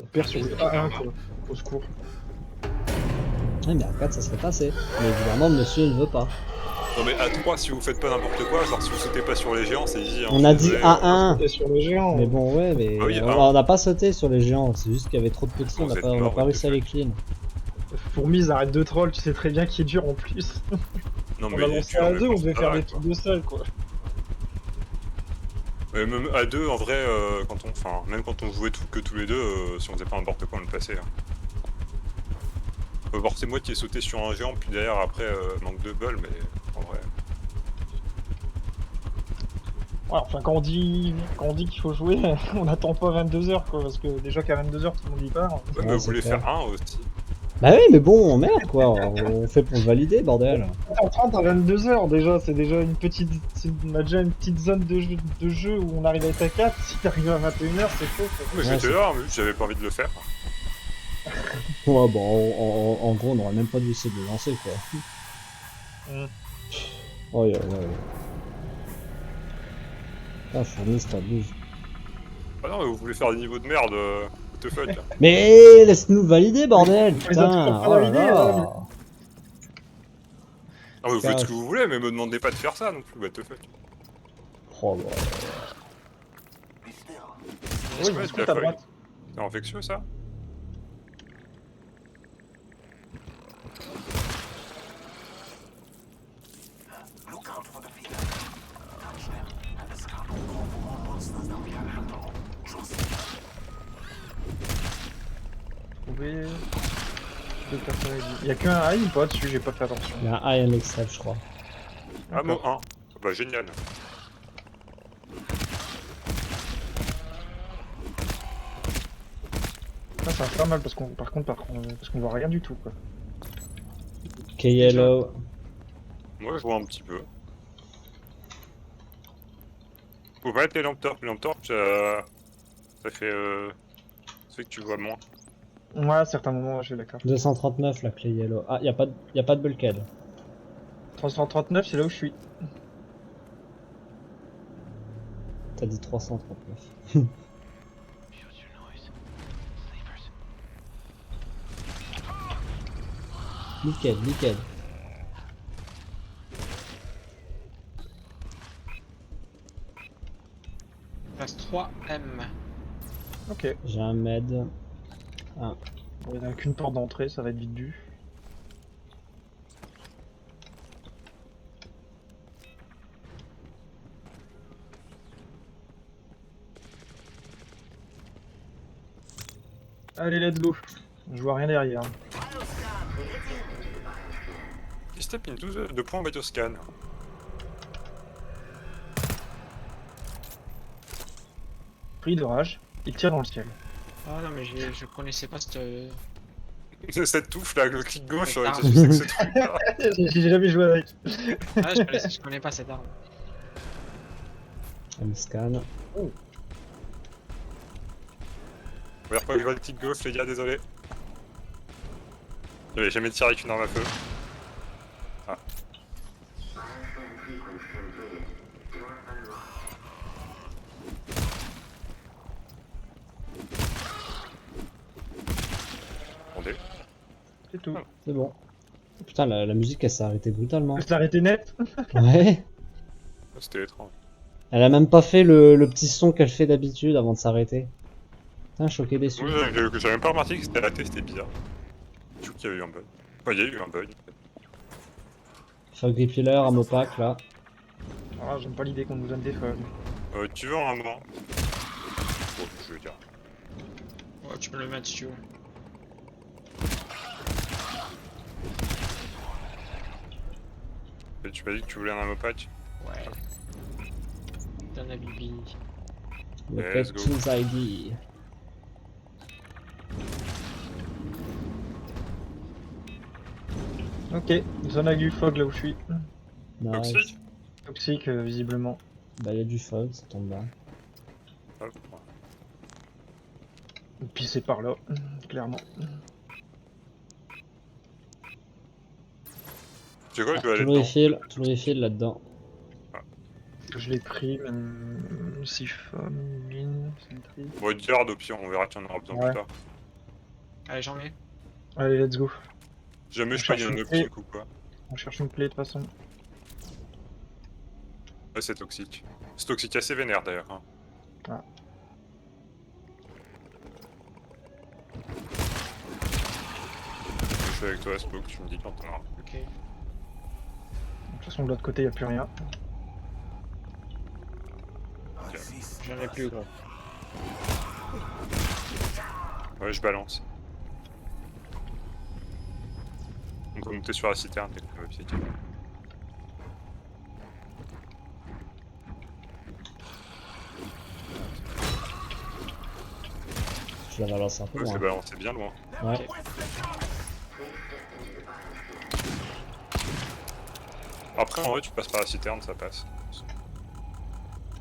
Au pire sur le A1 quoi. Au secours. Ouais, mais à 4 ça serait passé. Mais évidemment, monsieur ne veut pas. Non mais à 3, si vous faites pas n'importe quoi, genre si vous sautez pas sur les géants, c'est easy. Hein, On je a suis dit désolé, A1. C'était sur le géant. Mais bon, ouais, mais Ah oui, on n'a pas sauté sur les géants. C'est juste qu'il y avait trop de petits, Bon, on n'a vous êtes pas, morts, pas what the réussi à les fuck. clean. Fourmise, arrête de troll, tu sais très bien qu'il est dur en plus. Non On mais a il est lancé dur, à mais 2, bon, on devait ça faire va, des quoi. trucs de seul quoi. Mais même à 2, en vrai, quand on... Enfin, même quand on jouait que tous les deux, si on faisait pas n'importe quoi, on le passait. Hein. Voir c'est moi qui ai sauté sur un géant, puis derrière, après, manque de bol, mais en vrai... Ouais, enfin quand on dit qu'il faut jouer, on n'attend pas 22h quoi, parce que déjà qu'à 22h tout le monde y part. Ouais, mais Ouais, vous c'est voulez clair. faire un aussi. Bah oui, mais bon, merde quoi. On fait pour le valider, bordel. 30 à 22h déjà, c'est déjà une petite. On a déjà une petite zone de jeu où on arrive à être à 4. Si t'arrives à 21h, c'est chaud quoi. Mais Ouais, j'étais c'est- là, mais j'avais pas envie de le faire. Ouais, bon, en gros, on n'aurait même pas dû essayer de le lancer quoi. Oh, yeah, ouais. Ah, fourmise, t'abuses. Ah non, mais vous voulez faire des niveaux de merde, what the fuck. Mais laisse-nous valider, bordel, On les a toujours putain. pas Oh là validés là. là. Ah, vous faites ce que Cache. vous voulez, mais me demandez pas de faire ça non plus, what the fuck. Oh, bah. Oui, Ouais, on de se la à folie. droite. C'est infectieux ça. Trouver. Deux personnages. Il y a qu'un high ou pas dessus, j'ai pas fait attention. Il y a un high and extrême, je crois. Ah, bon, 1. Bah génial. Ça, ça fait pas mal parce qu'on par contre parce qu'on voit rien du tout quoi. K-Yellow. Moi je vois un petit peu. Faut pas être les lampes torches, ça fait que tu vois moins. Ouais, à certains moments, je suis d'accord. 239 la clé yellow. Ah, y a pas de bulkhead. 339, c'est là où je suis. T'as dit 339. Nickel, nickel. Place 3M. Ok. J'ai un med. Ah, Bon, il n'y a qu'une porte d'entrée, ça va être vite vu. Allez, let's go. Je vois rien derrière. Step into the point bioscan. Pris d'orage, il tire dans le ciel. Ah non, mais je connaissais pas cette. Cette touffe là, le clic gauche, Cette arme. qu'est-ce que c'est que ce truc là? J'ai jamais joué avec. Ah, je connais pas cette arme. un scan. Regarde pas que je vois le clic gauche les gars, désolé. J'avais jamais tiré avec une arme à feu. Ah. Attendez. C'est tout. C'est bon. Putain, la musique elle s'est arrêtée brutalement. Je l'ai arrêté net. Ouais. C'était étrange. Elle a même pas fait le petit son qu'elle fait d'habitude avant de s'arrêter. Putain, choqué déçu. Oui, j'avais même pas remarqué que c'était raté, c'était bizarre. Je trouve qu'il y avait eu un bug. Enfin, il y a eu un bug. Fog Repealer, un opaque là. Ah, j'aime pas l'idée qu'on nous donne des feuilles. Tu veux un moment? Bon, je veux dire. Ouais, tu peux le mettre si tu veux. Et tu m'as dit que tu voulais un ammo patch? Ouais. Donne à Bibi. Le Let's go. Captain's ID. Ok, zone aiguë fog là où je suis. Nice. Toxique? Toxique, visiblement. Bah, y a du fog, ça tombe là. Ah, Et puis c'est par là, clairement. tu sais quoi, je vais Tout aller le dedans. refill là-dedans. Je l'ai pris, mais siphon, mine, sentry. Bon, garde au pire, on verra qu'il y en aura besoin Ouais. plus tard. Allez, j'en mets. Allez, let's go. Jamais On je paye cherche un une optique ou quoi. On cherche une clé de toute façon. Ouais, c'est toxique. C'est toxique assez vénère d'ailleurs. Hein. Ah. Je suis avec toi, Spook, tu me dis quand t'en auras. Ok. De toute façon, de l'autre côté, y a plus rien. J'en ai plus, gros. Ouais, je balance. On peut monter sur la citerne dès qu'on veut piquer. Je la balance un peu Ouais, c'est loin. balancé bien loin. Ouais. Après, en vrai, tu passes par la citerne, ça passe.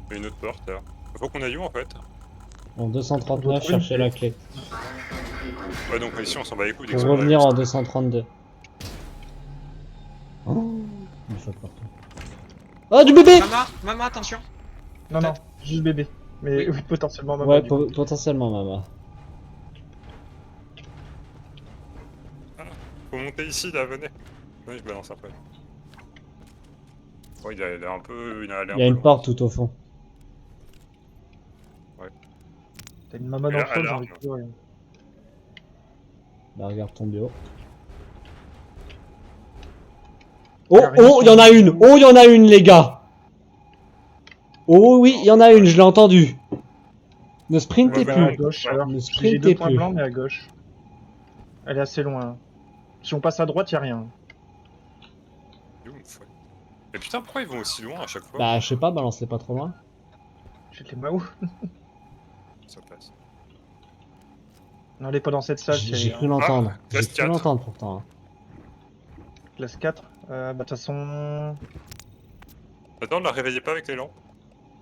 Il y a une autre porte là. Faut qu'on aille où en fait? En On doit 239, trouver une chercher la clé. Ouais, donc ici on s'en va les couilles dès que Pour ça va. revenir en 232. Oh, il faut partout. Oh, du bébé! Maman, attention. Non, non, juste bébé. Mais Oui. potentiellement maman. Ouais, du coup. potentiellement, maman. Faut monter ici là, venez. Ouais, je balance après. Ouais, il a l'air un peu. Il a l'air Il y a une porte tout au fond. T'as une maman Et dans là, le fol, j'ai alarme. envie de pleurer. Là, regarde ton bio. Oh, oh, il y en a une! Oh, il y en a une, les gars! Oh oui, il y en a une, je l'ai entendu. Ne sprintez Ouais, Bah, à plus. gauche Ouais. alors. Ne J'ai sprintez deux points plus. blancs, mais à gauche. Elle est assez loin. Si on passe à droite, y a rien. Il est où, mon fouet? Mais putain, pourquoi ils vont aussi loin à chaque fois? Bah, je sais pas, balance-les pas trop loin. J'ai les Mao. Ça passe. Non, elle est pas dans cette salle, J'ai Thierry. cru l'entendre. Ah, J'ai classe cru 4. l'entendre pourtant. Hein. Classe 4. Bah, de toute façon. Attends, ne la réveillez pas avec les lampes.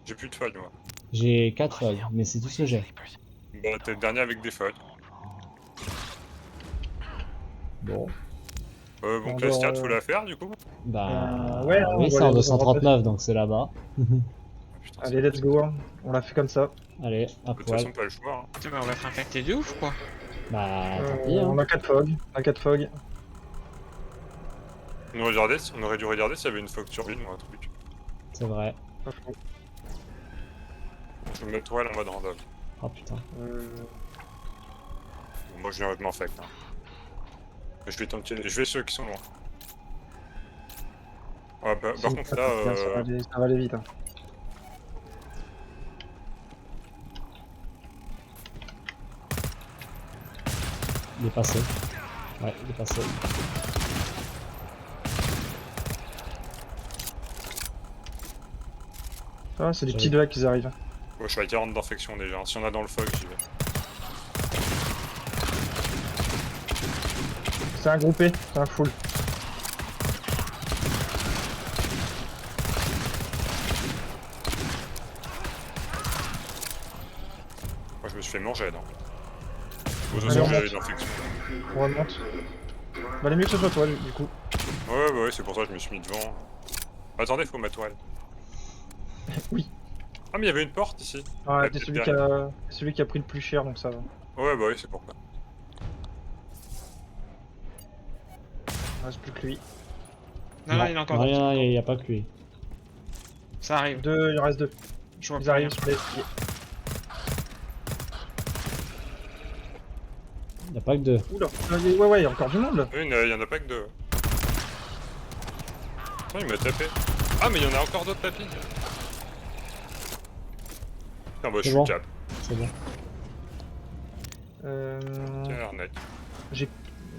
J'ai plus de feuilles, moi. J'ai 4 feuilles, mais c'est tout ce que j'ai. Bah, t'es le dernier avec des feuilles. Bon. Bon, On classe doit, 4, faut la faire du coup? Bah, ouais, on oui, va c'est en aller 239, donc c'est là-bas. Ah, putain, Allez, let's go. Hein. On l'a fait comme ça. Allez, à De toute poil. façon, pas le choix. Hein. Putain, mais on va être infecté de ouf, quoi. Bah, tant pis, hein. On a 4 fog. On a 4 fog. On aurait dû regarder s'il y avait une fog turbine ou un truc. C'est vrai. Pas faux. Je vais me mettre toile en mode random. Oh putain. Bon, moi, je viens avec m'infect. Hein. Je vais tenter. Je vais ceux qui sont loin. Ouais, bah, par contre, là. Ça va aller vite. Hein. Il est passé. Ouais, il est passé. Ah, c'est des J'avais- petites vagues qui arrivent. Ouais, je suis à 40 d'infection déjà. Si on a dans le fog, j'y vais. C'est un groupé, c'est un full. Moi, je me suis fait manger, non. Bon, de toute Allez, façon, on j'ai monte. l'infection. On remonte. Bah, les mieux que ce soit toi, du coup. Ouais, bah ouais, c'est pour ça que je me suis mis devant. Attendez, faut ma toile. Oui. Ah, mais il y avait une porte ici. Ouais, Ouais, t'es peut-être celui qui a pris le plus cher, donc ça va. Ouais, bah oui, c'est pour ça. Il reste plus que lui. Non, non, il est encore non, dans il y a pas que lui. Ça arrive. Il en reste 2. Je vois Ils plus arrivent rien. sur les escaliers. Il y a pas que 2. Oula, ouais, il y a encore du monde là. Oui, il y en a pas que deux. Attends, il m'a tapé. Ah, mais il y en a encore d'autres tapis. Putain, bah, je C'est suis bon. cap. C'est bon. Tiens, arnaque.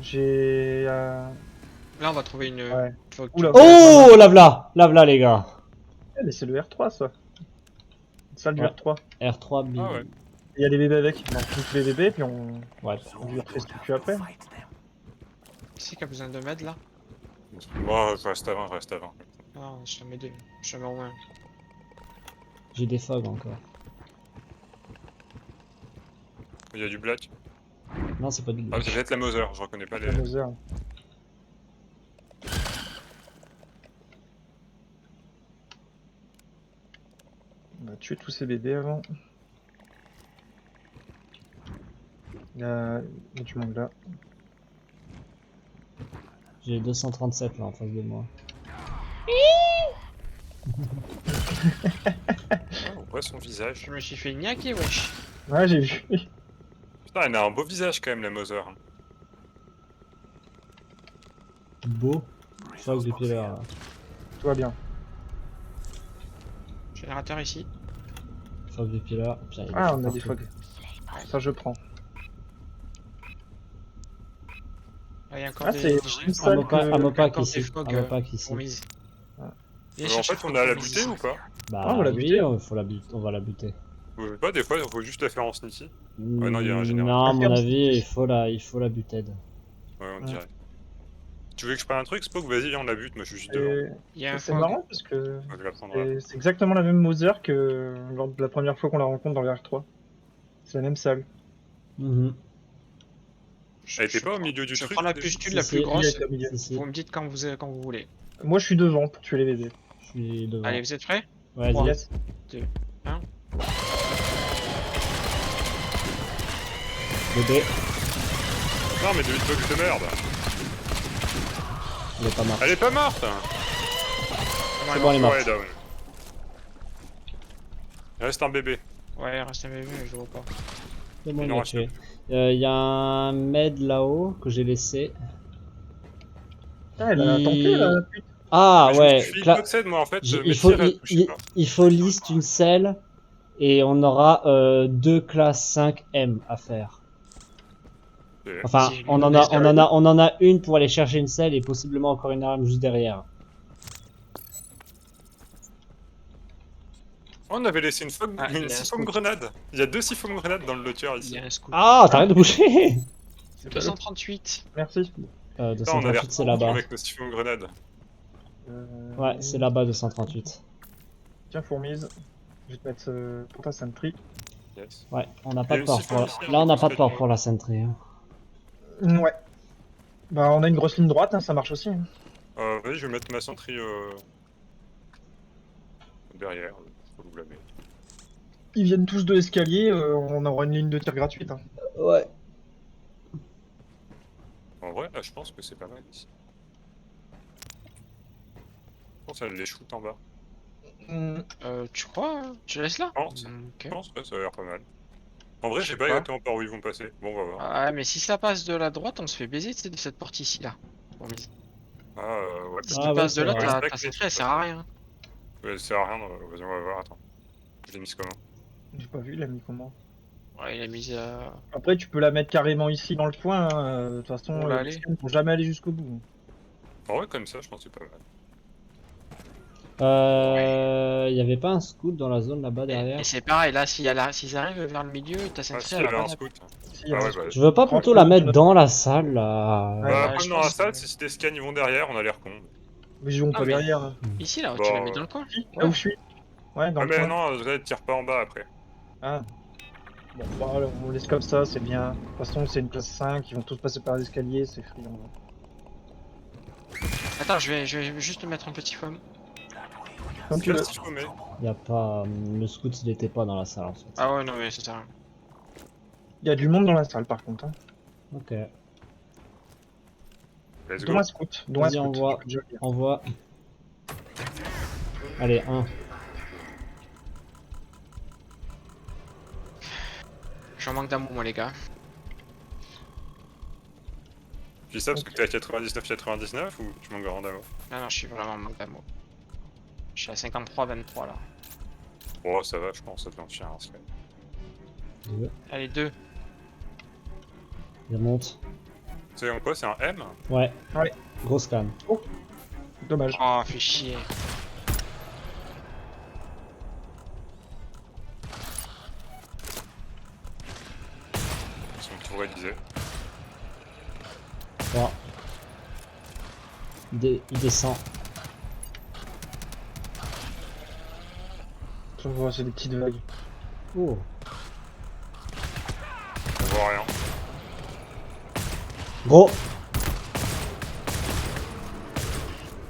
J'ai. Là, on va trouver une. Ouais. Faut que Oula. tu- Oh, lave-la, les gars. Eh, mais c'est le R3 ça. Une salle du Ouais. R3. R3 B. Ah ouais. Il y a des bébés avec. On touche les bébés, puis on Ouais. lui refait ce que tu après. Qui c'est qui a besoin de m'aide là? Bon, je reste avant, je reste avant. Ah, je te mets deux. Je te mets au moins. J'ai des fogs encore. Il y a du black. Non, c'est pas du Ah, c'est peut-être la Moser, je reconnais pas les. La Moser. tuer tous ces bébés avant. Il y a du monde là. J'ai 237 là en face de moi. Ah, on voit son visage. Je me suis fait niaquer, wesh. Ouais, j'ai vu. Putain, elle a un beau visage quand même, la Mother. Beau. Choc du pilar là. Tout va bien. Générateur ici. Choc du pilar. Putain, il y Ah, des on a chocs des partout. fogs. Ça, je prends. Ah, il y a encore Ah, des... c'est une salle Amopac, que... Amopac encore ici. des fogs, Amopac ici. promises. Ouais. Viens En chercher fait, on le a la promise buter ici. ou pas? Bah Ah, on l'a oui, buté. on va la buter. Je sais pas, des fois, il faut juste la faire en sneaky. Ouais, non, il y a un Non, générateur. à mon Ferme, avis, c'est- il faut la buter. Ouais, on Ouais. dirait. Tu veux que je prenne un truc, Spock? Vas-y, on la bute, moi je suis juste devant. Et Il y a un c'est fog. marrant parce que Ouais, je la prendrai. c'est exactement la même Mother que lors de la première fois qu'on la rencontre dans l'Arc 3. C'est la même salle. Mhm. Elle était Je pas au prends- milieu du Je truc prends la déjà pustule Si, la si. plus Oui, grosse. avec la milieu. Si, si, Vous me dites quand vous voulez. Moi, je suis devant pour tuer les bébés. je suis devant. Allez, vous êtes prêts? Vas-y. Trois. Yes. 2, 1. Bébé, Non, mais de hitbox de merde! il est pas mort. Elle est pas morte! C'est bon, elle est morte. Ouais, down. Il reste un bébé. Ouais, il reste un bébé, mais je le vois pas. C'est bon, Il il en l'a reste tué. Il y a un med là-haut que j'ai laissé. Ah, elle a Il- tanké la pute. Ah Mais je me ouais, suis hitboxed, moi en fait, mes il faut, tirs, elles touchaient pas. il faut list une selle et on aura 2 classes 5M à faire. Ok. Enfin, Si je lui on donne en a une pour aller chercher une selle et possiblement encore une arme juste derrière. Oh, on avait laissé une Ah, il y a un 6 scout. grenade. Il y a 2 6 grenades dans le locker Il ici. y a un scoop. Ah, t'arrêtes de bouger. C'est pas 238. Merci. Là, on a l'air 238 c'est tendu là-bas. avec nos 6 grenades. Ouais, c'est là-bas 238. Tiens, fourmise. Je vais te mettre pour ta sentry. Yes. Ouais, on n'a Il y pas a de une port siphon pour... ici, hein, Là, on n'a parce pas de que port tu- pour la sentry. Hein. Ouais. Bah, on a une grosse ligne droite, hein, ça marche aussi. Hein. Vas-y, je vais mettre ma sentry derrière. Faut vous la mettre. Ils viennent tous de l'escalier, on aura une ligne de tir gratuite. Hein. Ouais. En vrai, là, je pense que c'est pas mal ici. Je pense qu'elle les shoot en bas. Tu crois? Tu laisses là? Je pense. Ok. Je pense, ouais, ça a l'air pas mal. En vrai, Je je sais sais pas pas. exactement par où ils vont passer. Bon, on va voir. Ah, mais si ça passe de la droite, on se fait baiser, tu sais, de cette porte ici, là. Promise. Ouais, Si Ah tu ouais, passes de c'est là, vrai. ta Respect, sentry, mais- elle sert à rien. ouais, ça sert à rien. Vas-y, on va voir. Attends. Je l'ai mise comment? J'ai pas vu, il a mis comment. Ouais, il a mis... Après, tu peux la mettre carrément ici dans le coin. Hein. De toute façon, On l'a les allé. scans vont jamais aller jusqu'au bout. En vrai, comme ça, je pense que c'est pas mal. Il y avait pas un scout dans la zone là-bas Et derrière. c'est pareil, là, s'ils arrivent vers le milieu, ta Ah, sentry, si, elle il y a avait pas un d'attaque. scout. Si, Ah hein. ouais, bah. Tu veux pas plutôt la mettre dans la salle là? Ouais. Bah, Ouais, comme je dans la pense salle, que- si tes scans ils vont derrière, on a l'air con. Mais ils vont Ah, pas mais- derrière. Hein. Ici, là, Bah, tu la mets dans le coin. Si, Ouais. là où je suis. Ouais, dans Ah, le mais coin. non, Zed tire pas en bas après. Ah. Bon, bah, alors, on laisse comme ça, c'est bien. De toute façon, c'est une classe 5, ils vont tous passer par l'escalier, c'est free. En vrai. Attends, je vais juste mettre un petit foam. Comme C'est tu là veux. si faut, mais. Y a pas. Le scout il était pas dans la salle en fait. Ah ouais, non, mais ça sert à rien. Il y a du monde dans la salle par contre. Hein. Ok. Let's Dont go. un scout. Dont un Vas-y, scout. envoie. je peux déjà le dire. Envoie. Allez, 1. Je suis en manque d'amour, moi, les gars. Tu dis ça parce que t'es à 99-99 ou tu manques grand d'amour? Non, non, je suis vraiment en manque d'amour. Je suis à 53-23, là. Oh, ça va, je pense, ça te tient un scan. Allez, 2. Il remonte. C'est en quoi? C'est un M? Ouais. Ouais. Gros scan. Dommage. Oh, fais chier. Ils sont tout réalisés. 3. Il descend. Je vois, c'est des petites vagues. Oh. On voit rien. Gros.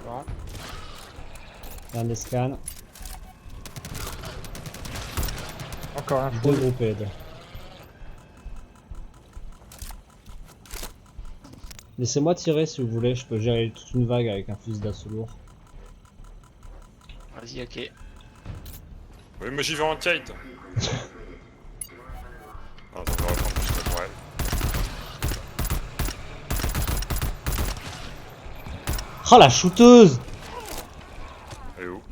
Bon. Un des scans. encore un Deux fou. groupes aide. Laissez-moi tirer si vous voulez, je peux gérer toute une vague avec un fusil d'assaut lourd. Vas-y, ok. Oui, moi j'y vais en kite. Non, ça va reprendre parce que pour elle. Oh la shooteuse! Elle est où?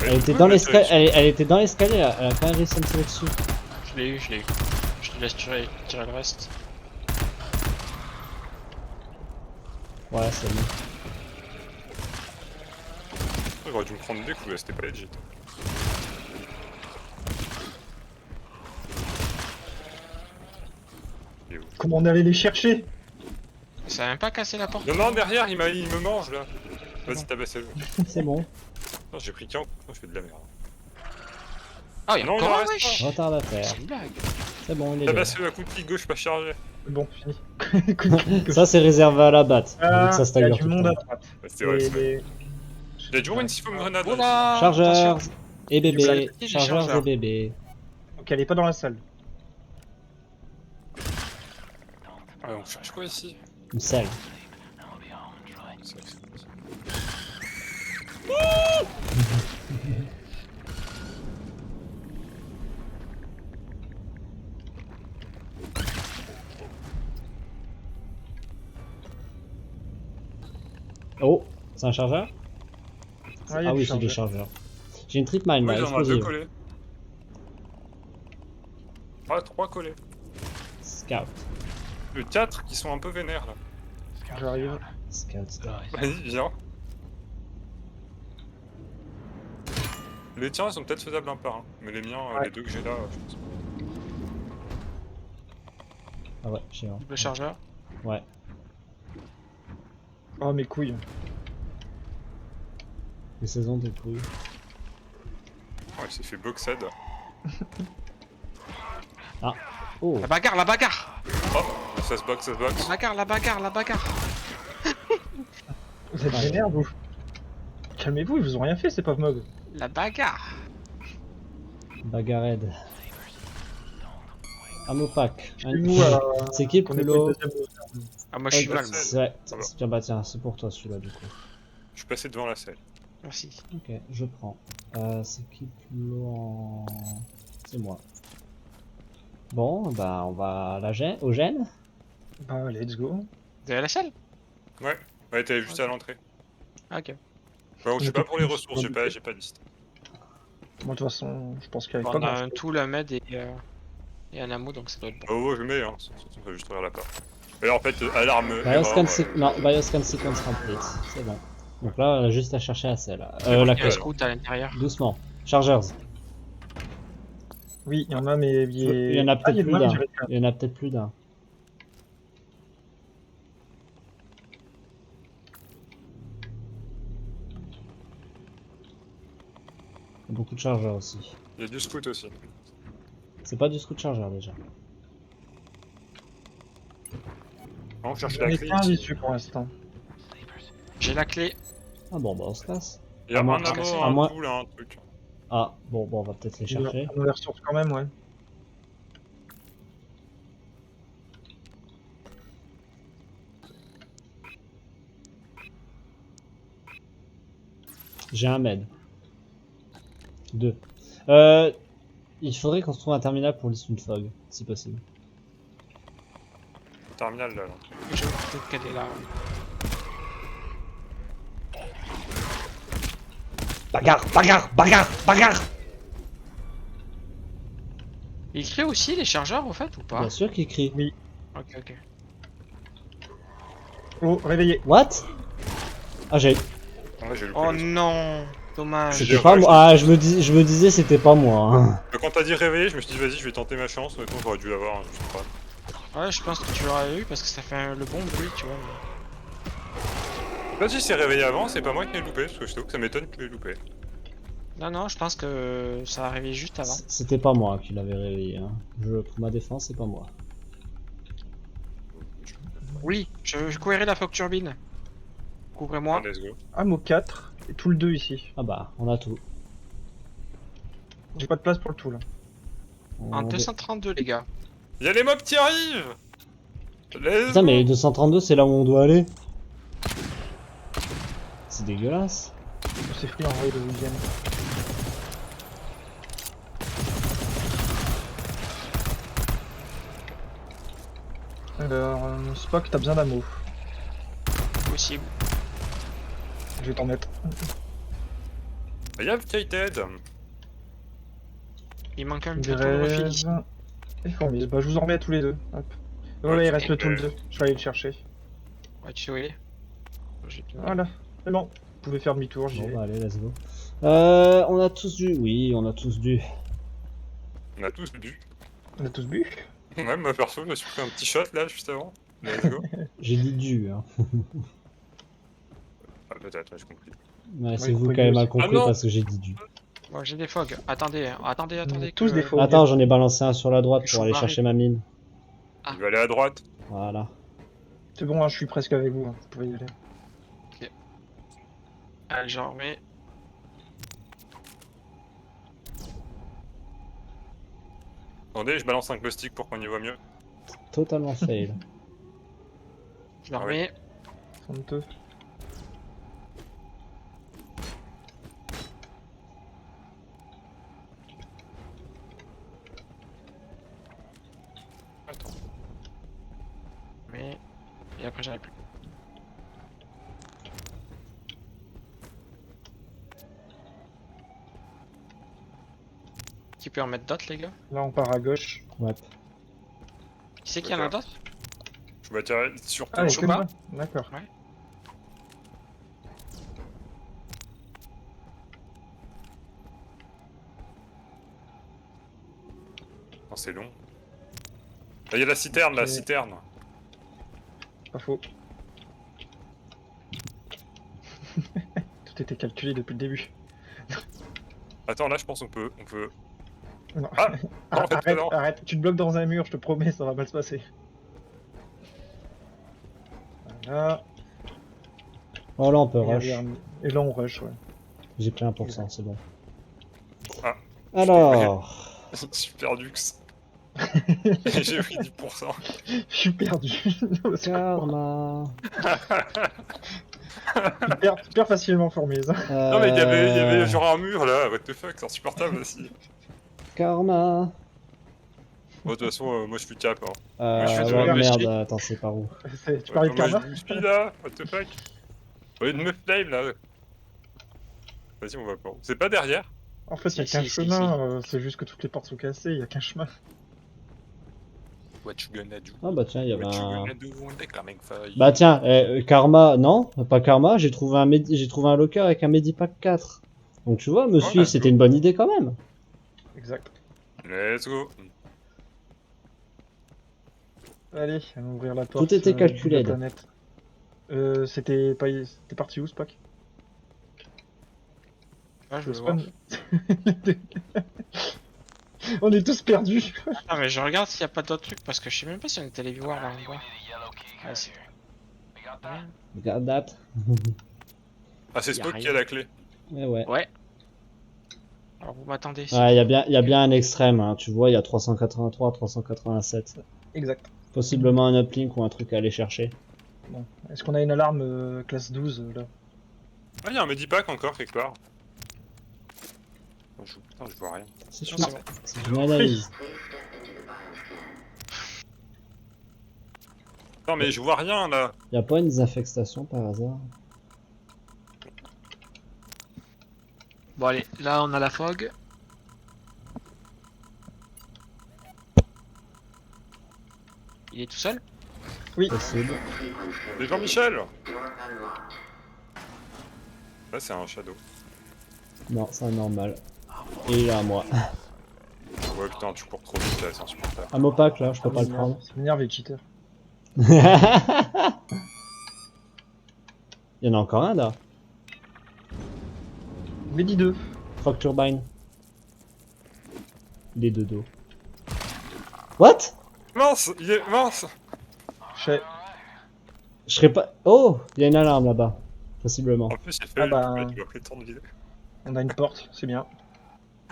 Elle était dans l'escalier, elle était dans l'escalier, elle a quand même réussi à me tirer dessus. Je l'ai eu, je l'ai eu. Je te laisse tirer le reste. Ouais, c'est bon. Il aurait dû me prendre des coups là, c'était pas legit. Il est où? Comment on allait les chercher? Ça a même pas cassé la porte. Non, non, derrière, il me mange là. Vas-y, tabassez-le. C'est bon. Non, j'ai pris qu'un coup, je fais de la merde. Ah, y'a Non, encore il en un, reste wesh! Retardataire. C'est une blague. C'est bon, il est là. Tabassez-le à coup de pied gauche, pas chargé. Bon, fini. Coup de pied. Ça, c'est réservé à la batte. Ah, Vu que ça il y a stagger du tout le monde à temps. droite. Ouais, c'était vrai, c'est vrai. Et... Il y a toujours une siphon grenade. Oh là! Chargeurs Attention. et bébés. J'ai Chargeurs chargeurs. et bébés. Donc elle est pas dans la salle. Ah, on cherche quoi ici? Une salle. C'est vrai que c'est- Oh, c'est un chargeur? Ouais, il y a Ah du oui, c'est des chargeur. chargeurs. J'ai une trip mine Oui, là, j'en ai deux explosive. collés. Ah, 3 collés. Scout. Le 4 qui sont un peu vénères là. J'arrive. Scout die. Vas-y, viens. Les tiens, ils sont peut-être faisables un par un. Mais les miens, Ouais. les deux que j'ai là, je pense. Ah ouais, j'ai un. Double chargeur. Ouais. Oh mes couilles. Les saisons de couilles. Ouais, il s'est fait boxed. Oh, La bagarre, la bagarre! Oh, ça se boxe, ça se boxe. La bagarre, la bagarre, la bagarre! Vous êtes Ouais. vénère vous. Calmez-vous, ils vous ont rien fait ces pauvres mobs. La bagarre! bagarred. Ammo pack. Nous, C'est qui le qu'on plus ait pas eu low? le deuxième move. Ah, moi je suis Ouais, vague. c'est- ouais, Ça va. tiens, bah tiens, c'est pour toi celui-là du coup. Je suis passé devant la selle. Merci. Ok, je prends. C'est qui le plus low en... C'est moi. Bon, bah on va à la gêne, au gène. Bah let's go. Vous avez la salle? Ouais, ouais, t'es juste à l'entrée. Ah, ok. Bon, je J'ai sais pas pas pour les pris, ressources, j'ai j'ai pas de liste. Moi de toute façon, je pense qu'il y avait Bon, pas on a grand un tool, un med et un ammo, donc ça doit être bon. Oh, ouais, je mets, hein. On va juste ouvrir la porte. Et en fait, alarme. Bioscan, erreur, non, Bioscan sequence complete. C'est bon. Donc là, on a juste à chercher à celle. Il y a un Laquelle? scout à l'intérieur. Doucement. Chargeurs. Oui, il y en a mais Il y en a Ah, peut-être il y plus en a, d'un. j'ai réussi à- Il y en a peut-être plus d'un. Il y a beaucoup de chargeurs aussi. Il y a du scout aussi. C'est pas du scout chargeur déjà. On cherche J'en la ai clé. pas un ici. dessus pour l'instant. J'ai la clé. Ah bon, bah on se casse. Il y a À moins- un ammo, à un moins- tool, un truc. Ah, bon, on va peut-être les chercher. On a les ressources quand même, ouais. J'ai un med. 2. Il faudrait qu'on se trouve un terminal pour l'issue de fog, si possible. Terminal là. Je vais peut-être qu'elle est là. Bagarre, bagarre, bagarre, bagarre! Il crée aussi les chargeurs, au fait, ou pas? Bien sûr qu'il crie. Ok, ok. Oh, réveillé. What? Ah, j'ai. Ouais, j'ai loupé Oh le- non! Dommage. C'est- C'était pas moi. Ah, je me disais c'était pas moi. Hein. Quand t'as dit réveiller, je me suis dit vas-y, je vais tenter ma chance. Honnêtement, j'aurais dû l'avoir, hein, je sais pas. Ouais, je pense que tu l'aurais eu parce que ça fait le bon bruit, tu vois. mais- Vas-y, c'est réveillé avant, c'est pas moi qui l'ai loupé, parce que je t'avoue que ça m'étonne que tu l'aies loupé. Non, non, je pense que ça arrivait juste avant. C'était pas moi qui l'avais réveillé. Hein. Pour ma défense, c'est pas moi. Oui, je couvrirai la floc turbine. Couvrez-moi. Let's go. Ammo 4 et tout le 2 ici. Ah bah, on a tout. J'ai pas de place pour le tout là. En 232 les gars. Y'a les mobs qui arrivent. Let's Putain, go. mais les 232, c'est là où on doit aller. C'est dégueulasse. C'est pris en vrai de week-end. Alors, Spock, t'as besoin d'amour. Possible. Je vais t'en mettre. Y'a Kated. Il manque un bientôt le refil ici. Grève et fourmis. Bah, je vous en remets tous les deux. Hop. Ouais, Ouais, il reste le ok. tout le 2. Je vais aller le chercher. Ouais, tu sais où il est. Voilà, c'est bon. Vous pouvez faire demi-tour, j'y Bon, vais. bah allez, let's go. On a tous dû. Oui, on a tous dû. On a tous bu. On a tous bu. Ouais, moi perso, je me suis pris un petit shot là juste avant. Let's go. J'ai dit dû, hein. Ah, peut-être, ouais, j'ai compris. Ouais, c'est Ouais, vous compris qui avez aussi. mal compris Ah non. parce que j'ai dit dû. Bon, j'ai des fogs. Attendez, attendez, attendez. tous des fogs. Attends, j'en ai balancé un sur la droite Je pour aller suis chercher ma mine. Ah. Il va aller à droite. Voilà. C'est bon, hein, je suis presque avec vous. Hein. Vous pouvez y aller. Allez, j'en remets. Attendez, je balance un glow stick pour qu'on y voit mieux. Totalement fail. Je le Ah remets. 32. Attends. Mais. Et après, j'en ai plus. Qui peut en mettre d'autres, les gars? Là, on part à gauche. Ouais. Qui c'est qu'il y en a d'autres? Je vais tirer sur Ah, les Chouba. Chouba. D'accord. Oh, c'est long. Ah, y'a la citerne, la Ok. citerne. Pas faux. Tout était calculé depuis le début. Attends, là, je pense qu'on peut. Non. Ah, non, en fait, arrête, non. arrête. Tu te bloques dans un mur, je te promets, ça va mal se passer. Voilà. Oh là, on peut Et rush. et là, on rush, ouais. J'ai pris 1%, c'est bon. Ah. Alors. Super Dux. J'ai pris 10%. Je suis perdu. Karma. tu perds facilement, Fourmise. Non, mais il y avait genre un mur là, what the fuck, c'est insupportable aussi. Karma. Bon, de toute façon, moi je suis cap. Hein. Euh, je fais du ouais, rush. merde, attends, c'est par où? Tu parlais de moi karma? je suis là, what the fuck. Ouais, une meuf flame là. Vas-y, on va pas. C'est pas derrière? En fait, il y a Si, qu'un si, chemin, c'est juste que toutes les portes sont cassées, il y a qu'un chemin. What you gonna do? Ah bah tiens, il y avait What you un... gonna do when they coming for you? Bah tiens, Karma, non, pas Karma, j'ai trouvé un locker avec un Medipack 4. Donc tu vois, me Ouais, suivre, c'était une bonne idée quand même. Exact. Let's go. Allez, on va ouvrir la porte. Tout était calculé, de la là. planète. C'était pas... T'es parti où, Spock? Ah, je Le veux voir. spawn. On est tous perdus. Ah, mais je regarde s'il n'y a pas d'autres trucs parce que je sais même pas si on était allé voir là en bas. Ah, c'est- Regarde that. Ah, c'est Y a Spock rien. qui a la clé. Ouais. Ouais. Alors vous m'attendez ici. Ouais, il y a bien un extrême, hein. Tu vois, il y a 383, 387. Exact. Possiblement un uplink ou un truc à aller chercher. Bon. Est-ce qu'on a une alarme classe 12 là? Ah, y'a un Medipack encore quelque part. Oh, putain, je vois rien. C'est Non, chou- c'est bon. c'est une analyse. Non, mais je vois rien là. Y a pas une désinfectation par hasard? Bon allez, là on a la fog. Il est tout seul? Possible. C'est Jean-Michel. Là, c'est un shadow. Non, c'est un normal. Et il est à moi. Ouais, putain, tu cours trop vite là, c'est insupportable. Un Mopac là, je peux pas le prendre. Ça m'énerve les cheaters. Il y en a encore un là. Medi 2. Fog Turbine. Il est de dos. What? Mince, il est mince. Je Je serais pas. Oh! Il y a une alarme là-bas. Possiblement. En plus, il fait Ah bah. il m'a pris le temps de vider. On a une porte, c'est bien.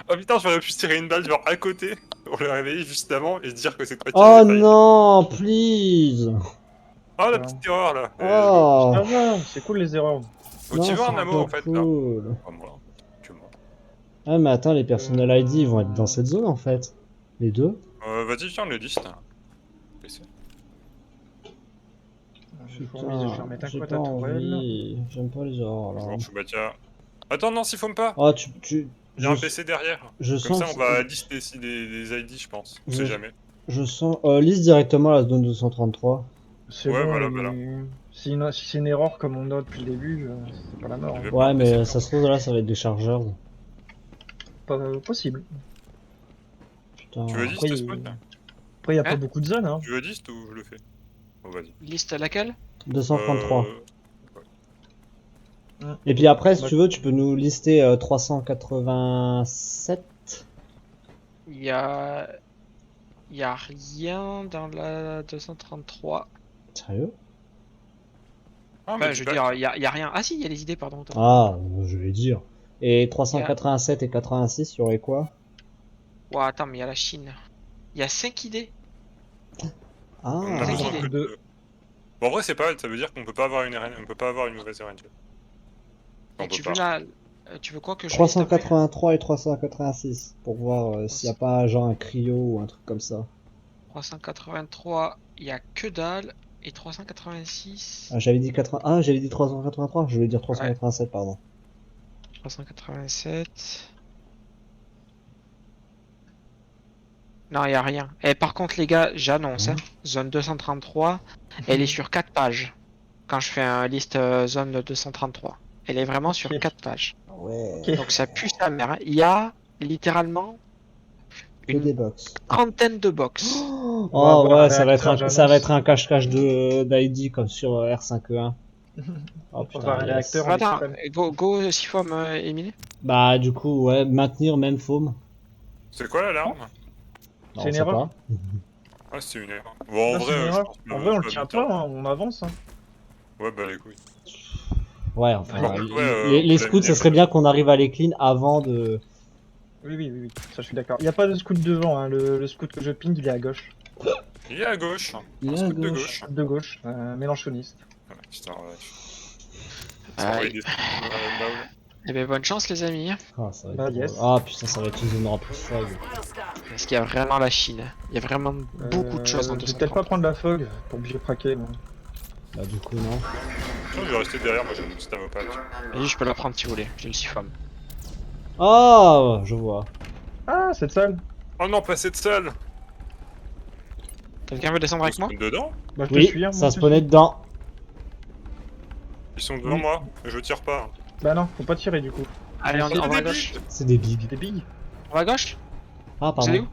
Oh putain, j'aurais pu tirer une balle genre à côté. pour le réveiller juste avant et se dire que c'est toi qui Oh avais failli. non, please. Oh la petite erreur là. Oh. Ça va, c'est cool les erreurs. Faut tu Non, veux un c'est ammo pas en fait là. cool. Oh, moi. Que moi. Ah mais attends, les personnel ID ils vont être dans cette zone en fait. Les deux. Vas-y, viens, les listes. Laissez. Je fourmis, je vais remettre un j'ai coup à pas ta tourelle. envie. J'aime pas les erreurs Je là. m'en fous, bah tiens. Attends, non, s'il faut pas. Oh, Il y a un PC derrière. je Comme sens ça, que on va lister ici les ID, je pense. On sait jamais. je sens. Lise directement la zone 233. C'est Ouais, bon, voilà, et voilà. si c'est une erreur comme on a depuis le début, c'est pas la mort. Je vais Hein. prendre Ouais, un mais PC ça se trouve là, ça va être des chargeurs. Pas possible. Putain. Tu veux Après, 10 spot là Après, y a pas Hein beaucoup de zones. Hein. Tu veux 10 ou je le fais? Bon, vas-y. Liste laquelle? 233. Ouais. Et puis après, si Ouais. tu veux, tu peux nous lister 387. Il y a... Il y a rien dans la 233. Sérieux? Ah, Enfin, mais je dis veux pas. dire, il y a rien. Ah si, il y a les idées, pardon. attends. Ah, je vais dire. Et 387 et 86, il y aurait quoi? Ouais, attends, mais il y a la Chine. Il y a 5 idées. Ah, On a C'est besoin qui, que les deux de... Bon, en vrai, c'est pas mal, ça veut dire qu'on peut pas avoir on peut pas avoir une mauvaise RNG. Et On tu peut veux pas. la... Tu veux quoi que je liste après 383 et 386 pour voir s'il n'y a pas genre un cryo ou un truc comme ça. 383, il y a que dalle. Et 386... Ah, j'avais dit 80... ah, j'avais dit 383, je voulais dire 387, pardon. 387... Non, il y a rien. Et par contre, les gars, j'annonce, hein, zone 233, elle est sur 4 pages. Quand je fais un liste zone 233. Elle est vraiment sur Ok. 4 pages. Ouais, Ok. Donc ça pue sa mère. Hein. Il y a littéralement que une des box. trentaine de box. Oh On va avoir ouais, un ça va être réacteur, ça va j'annonce. être un cache-cache d'ID comme sur R5E1. Oh On va putain, avoir un yes. réacteur en Attends, extrême. go Sifom, Emile. Bah du coup, ouais, maintenir même foam. C'est quoi l'alarme? Non, C'est une sait erreur. pas. Ah, c'est une erreur. Bon, en Ah, c'est une vrai, je erreur. pense que En vrai, on le pas tient militaire. pas, hein, on avance. Hein. Ouais, bah les couilles. Ouais, enfin, Par contre, ouais, les on scouts, peut ça serait bien qu'on arrive à les clean avant de... Oui, ça je suis d'accord. Il n'y a pas de scout devant, hein. Le scout que je ping, il est à gauche. Il est à gauche. Il est Un à scout de gauche. gauche. De gauche, mélanchoniste. Ouais, putain, ouais. Aïe. Ça envoie des Maul. Eh ben bonne chance les amis. Ah, ça va Bah, être yes. Ah putain, ça va être une zone remplie de fog. Parce qu'il y a vraiment la Chine. Il y a vraiment beaucoup de choses en Je vais peut-être pas 233. prendre la fog pour bien craquer. Moi. Bah du coup, non. Je vais rester derrière, moi j'ai une petite avopate. Vas-y, je peux la prendre si vous voulez. J'ai le Sifom. Ah, je vois. Ah, cette salle. Oh non, pas cette salle. Quelqu'un veut descendre avec moi? Ils sont dedans? Bah, je te Oui, suis, hein, ça moi, je te spawnait suis. dedans. Ils sont devant Oui. moi, mais je tire pas. Bah non, faut pas tirer du coup. Allez, on C'est va à des gauche. C'est des bigs. Des billes. On va à gauche? Ah, Vous allez pardon.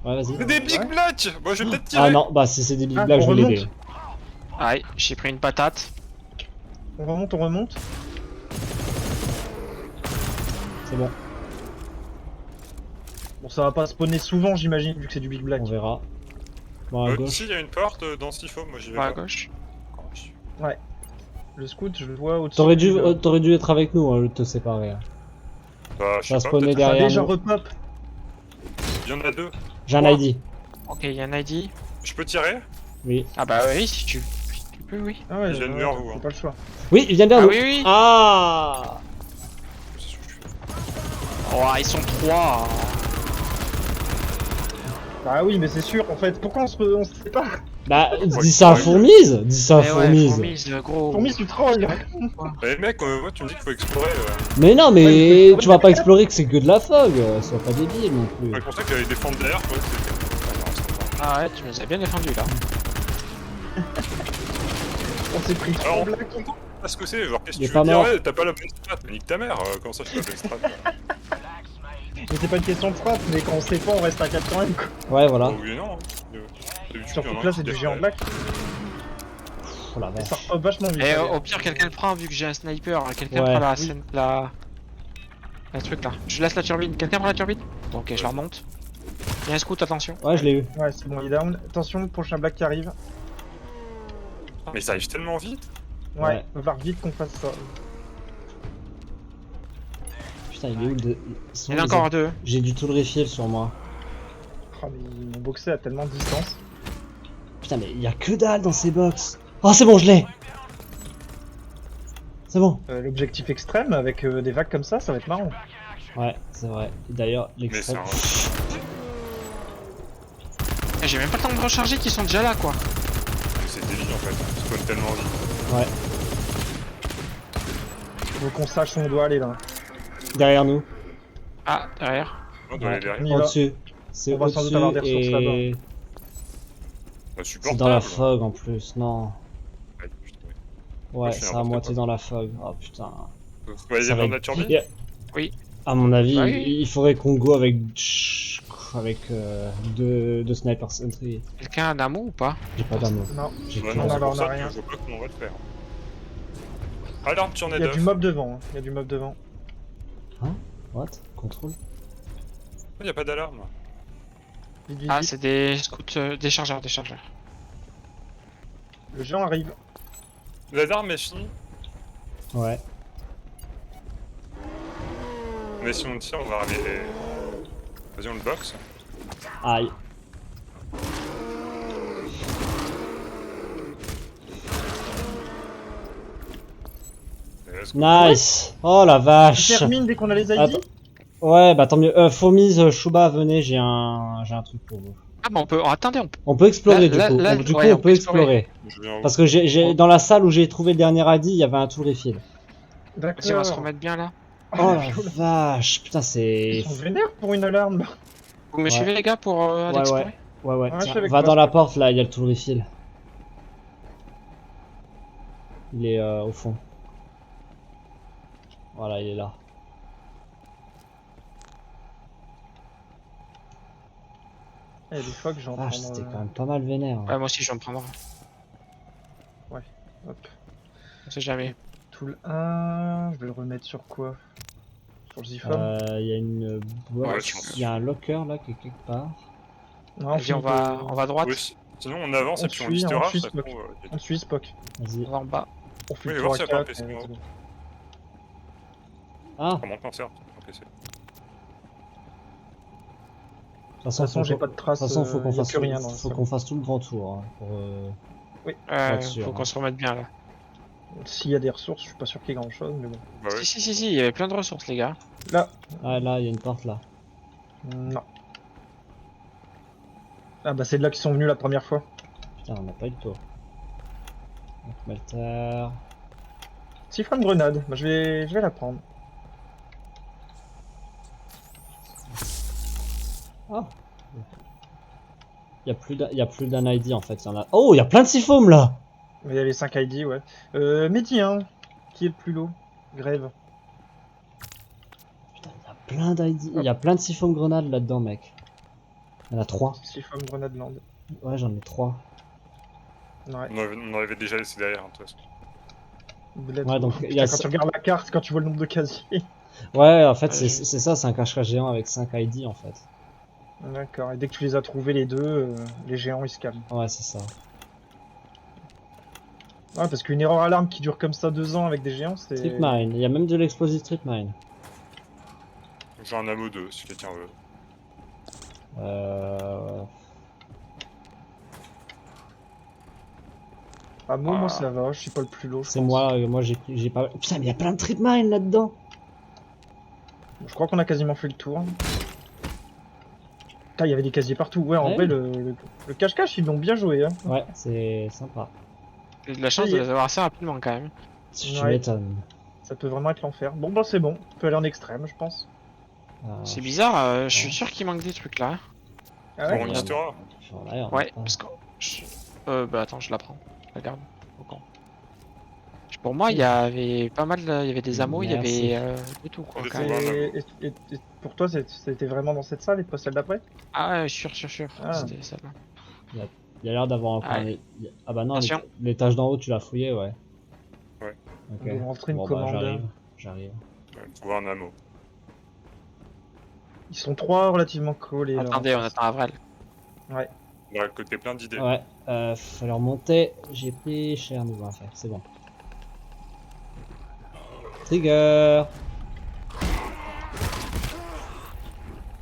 où? Ouais, vas-y. C'est des Big Ouais. Black. Moi je vais peut-être tirer. Ah non, bah si c'est des big Ah, black, on je vais remonte. l'aider. Aïe, j'ai pris une patate. On remonte. C'est bon, Bon, ça va pas spawner souvent, j'imagine, vu que c'est du Big Black. on verra. Bon, à gauche. Ici il y a une porte dans Sifo, moi j'y On vais va à pas. gauche. Oh, je- Le scout, je le vois au-dessus. T'aurais dû être avec nous, hein, te séparer. Hein. Bah, je Ça sais pas, spawnait peut-être. Ça a derrière déjà nous. repop. Il y en a deux. J'ai un Quoi ID. Ok, il y a un ID. Je peux tirer? Oui. Ah bah oui, si tu peux, oui. Ah ouais, Je viens ouais, vers t'as vous, hein. pas le choix. Oui, il vient vers Ah nous. oui, oui. Ah C'est ce que je fais. Oh, ils sont 3. Bah oui, mais c'est sûr, en fait. Pourquoi on se sépare? Bah, Ouais, dis ça à ouais. Fourmise. Dis ça à Eh ouais, Fourmise. fourmise, gros. Fourmis, tu trolls. Eh mec, moi tu me dis qu'il faut explorer. Mais non, Ouais, mais mais tu vas pas explorer que c'est que de la fog. Sois pas débile non plus. Je pensais qu'il y avait des fentes derrière, quoi. Ah ouais, tu nous as bien défendu là. On s'est pris Alors, 3 on black. comprend pas ce que c'est, genre qu'est-ce que Il est tu pas veux dire? mort. Ouais, t'as pas la bonne strat, mais nique ta mère, comment ça je fais la bonne strat? Mais c'est pas une question de frappe, mais quand on sait pas, on reste à 4 quand même. Quoi. Ouais, voilà. Oh oui, non. D'habitude, Surtout il y en a que là, un c'est qui du tire. géant black. Oh la Et ça vache. repop vachement vite. Et ça, au pire, quelqu'un le prend vu que j'ai un sniper. Quelqu'un Ouais. prend la Oui. scène. La truc là. Je laisse la turbine. Quelqu'un prend la turbine? Ok, je la remonte. Il y a un scout, attention. Ouais, je l'ai eu. Ouais, c'est bon, il est down. Attention, le prochain black qui arrive. Mais ça arrive tellement vite. Ouais, va vite qu'on fasse ça. Putain, il est où le... Il y en a encore deux. J'ai du tout le refill sur moi. Oh, mais ils m'ont boxé à tellement de distance. Putain, mais il y a que dalle dans ces box. Oh, c'est bon, je l'ai. C'est bon. L'objectif extrême avec des vagues comme ça va être marrant. Ouais, c'est vrai. Et d'ailleurs, Mais c'est l'extrême. un... J'ai même pas le temps de recharger qu'ils sont déjà là quoi. C'est débile en fait, ils spawnent tellement vite. Ouais, Faut qu'on sache où on doit aller là. derrière nous. Ah, derrière. On doit aller Ouais. derrière. On y va. Au-dessus. C'est On va sans doute avoir des au-dessus ressources et Bah, c'est dans la fog en plus, non. Ouais, putain, ouais. Ouais, je fais c'est à n'importe moitié quoi. dans la fog. Oh putain. Ouais, il y Ça a va plein de la être- turbine. Yeah. Oui. À mon avis, Bah oui. il faudrait qu'on go avec deux sniper sentry. Quelqu'un a un ammo ou pas? J'ai pas d'ammo. Non. J'ai Ouais, que non, on c'est a- pour on a ça que rien. je vois pas comment on va le faire. Alarme sur Il y a Nedeuf. du mob devant. Hein. Il y a du mob devant. What? Contrôle? Il y a pas d'alarme. Vite, vite, Ah, vite. c'est des scouts, des chargeurs. Le géant arrive. L'alarme est finie. Ouais. Mais si on tire, on va arriver. Vas-y, on le boxe. Aïe. Let's go. Nice! Oh la On vache! termine dès qu'on a les ID. Attends. Ouais, bah tant mieux. Fomise, Shuba, venez, j'ai un truc pour vous. Ah, bah on peut. Oh, attendez, on peut. On peut explorer Là, du coup. là, Du coup, ouais, on peut explorer. Je viens. Parce que j'ai dans la salle où j'ai trouvé le dernier ID, il y avait un tool refill. Vas-y, on va se D'accord. remettre bien là. Oh Ah, la violent. vache! Putain, c'est. Ils sont vénères pour une alarme là. Vous me Ouais. suivez les gars pour aller Ouais, explorer? Ouais, Ouais, je tiens, suis avec va toi, dans je la suis porte là, il y a le tool refill. Il est au fond. Voilà, il est là. Il y a des fois que j'entends. Ah, c'était quand même pas mal vénère. Ouais, moi aussi, je vais en prendre un. Hop. On sait jamais. Tool 1. Je vais le remettre sur quoi? Sur le Zifom. Il y a une Ouais, boîte, je pense. il y a un locker là qui est quelque part. Non, Vas-y, on va à droite. Oui, sinon on avance On et puis on suit, listera. on suit ça Spock. se trouve, On suit Spock. Vas-y. On va en bas. On fait Oui, le voir 3 s'il y a pas un 4. PC, et let's moi. go. Ah, Comment t'en sers un PC? de toute façon, j'ai pas de traces, De toute façon, faut qu'on y a fasse, plus rien dans la faut salle. qu'on fasse tout le grand tour. Hein, pour être sûr, Faut hein. qu'on se remette bien là. S'il y a des ressources, je suis pas sûr qu'il y ait grand chose, mais bon. Bah ouais. Si, il y avait plein de ressources, les gars. Là, Ah, là, il y a une porte là. non. Ah bah c'est de là qu'ils sont venus la première fois. Putain, on n'a pas eu de tour. Donc, Melter. Siphon grenade, bah, je vais la prendre. Ah. Il y a plus d'un ID en fait. Il y en a. Oh, il y a plein de siphons là. Il y a les 5 ID, ouais. Mehdi, hein. Qui est le plus low? Grève. Putain, il y a plein d'ID. Il y a plein de siphons grenades là-dedans, mec. Il y en a 3. Siphon grenade land. Ouais, j'en ai 3. Ouais. On en avait déjà laissé derrière, hein, de toute façon. Let's Ouais, go. donc, Putain, il y a quand ça- tu regardes la carte, quand tu vois le nombre de casiers. Ouais, en fait, Ouais, c'est ça, c'est un cache-cache géant avec 5 ID en fait. D'accord, et dès que tu les as trouvés les deux, les géants ils se calment. Ouais, c'est ça. Ouais, parce qu'une erreur alarme qui dure comme ça 2 ans avec des géants, c'est. Trip mine. Il y a même de l'explosive trip mine. J'ai un ammo 2 si quelqu'un veut. Ah, moi Ah. ça va, je suis pas le plus low. je C'est pense. moi j'ai pas. Putain, mais il y a plein de trip mine là-dedans. Je crois qu'on a quasiment fait le tour. Putain, il y avait des casiers partout. Ouais, en Ouais. vrai, le cache-cache, ils l'ont bien joué. Hein. Ouais, c'est sympa. J'ai de la chance Ça y de est. les avoir assez rapidement quand même. Tu Ouais. m'étonnes. Ça peut vraiment être l'enfer. Bon, bah c'est bon. On peut aller en extrême, je pense. C'est bizarre, je suis sûr qu'il manque des trucs là. Ah Bon, ouais on listera. Ouais, parce que. Bah attends, je la prends. Regarde. Au camp. Pour moi, il y avait pas mal. Il y avait des ammo, il y Merci. avait de tout quoi. Des Quand même. ammo. et pour toi, c'était vraiment dans cette salle et pas celle d'après? Ah, ouais, sûr. Ah. C'était ça là. Il y a l'air d'avoir encore Ah, un... Ah bah non, attention. l'étage d'en haut, tu l'as fouillé, ouais. Ouais. Ok. On doit rentrer une Bon, commande. bah, j'arrive. Ouais, trouver un ammo. Ils sont 3 relativement collés. là, Attendez, en on face. attend Avril. On a côté plein d'idées. Ouais, fallait remonter. J'ai pris cher nouveau à faire, c'est bon. Trigger.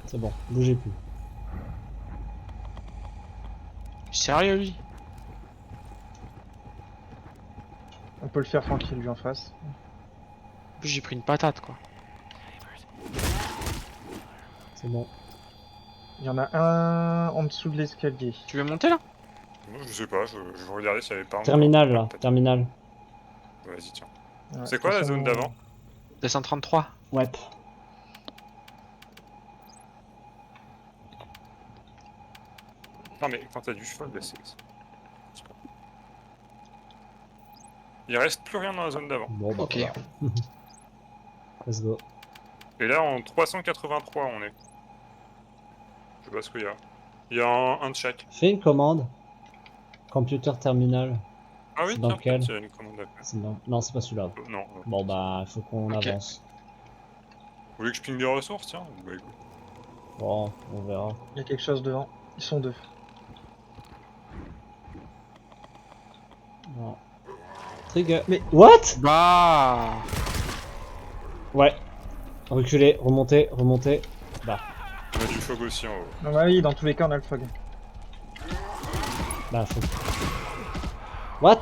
C'est bon, bougez plus. Sérieux, lui? On peut le faire tranquille, lui en face. En plus, j'ai pris une patate, quoi. C'est bon. Il y en a un en dessous de l'escalier. Tu veux monter, là? Moi, je sais pas, je regardais s'il y avait pas un. Terminal là, terminal. Vas-y, tiens. Ouais, C'est de quoi toute la façon, zone d'avant? 233. Ouais. Non, mais quand t'as du cheval, là, c'est. Il reste plus rien dans la zone d'avant. Bon bah Ok. voilà. Let's go. Et là, en 383, on est. Je sais pas ce qu'il y a. Il y a un de chaque. Fais une commande. Computer terminal. Ah oui, C'est dans tiens, lequel peut-être il y a une commande à faire. C'est dans... Non, c'est pas celui-là. Non. Bon bah, il faut qu'on Ok. avance. Vous voulez que je ping des ressources, tiens? Bah écoute. Bon, on verra. Il y a quelque chose devant. Ils sont deux. Non. Trigger. Mais- What? Bah. Ouais. Reculer, remonter, remonter. Bah, On a du fog aussi en haut. Non, bah oui, dans tous les cas, on a le fog. bah, faut. What?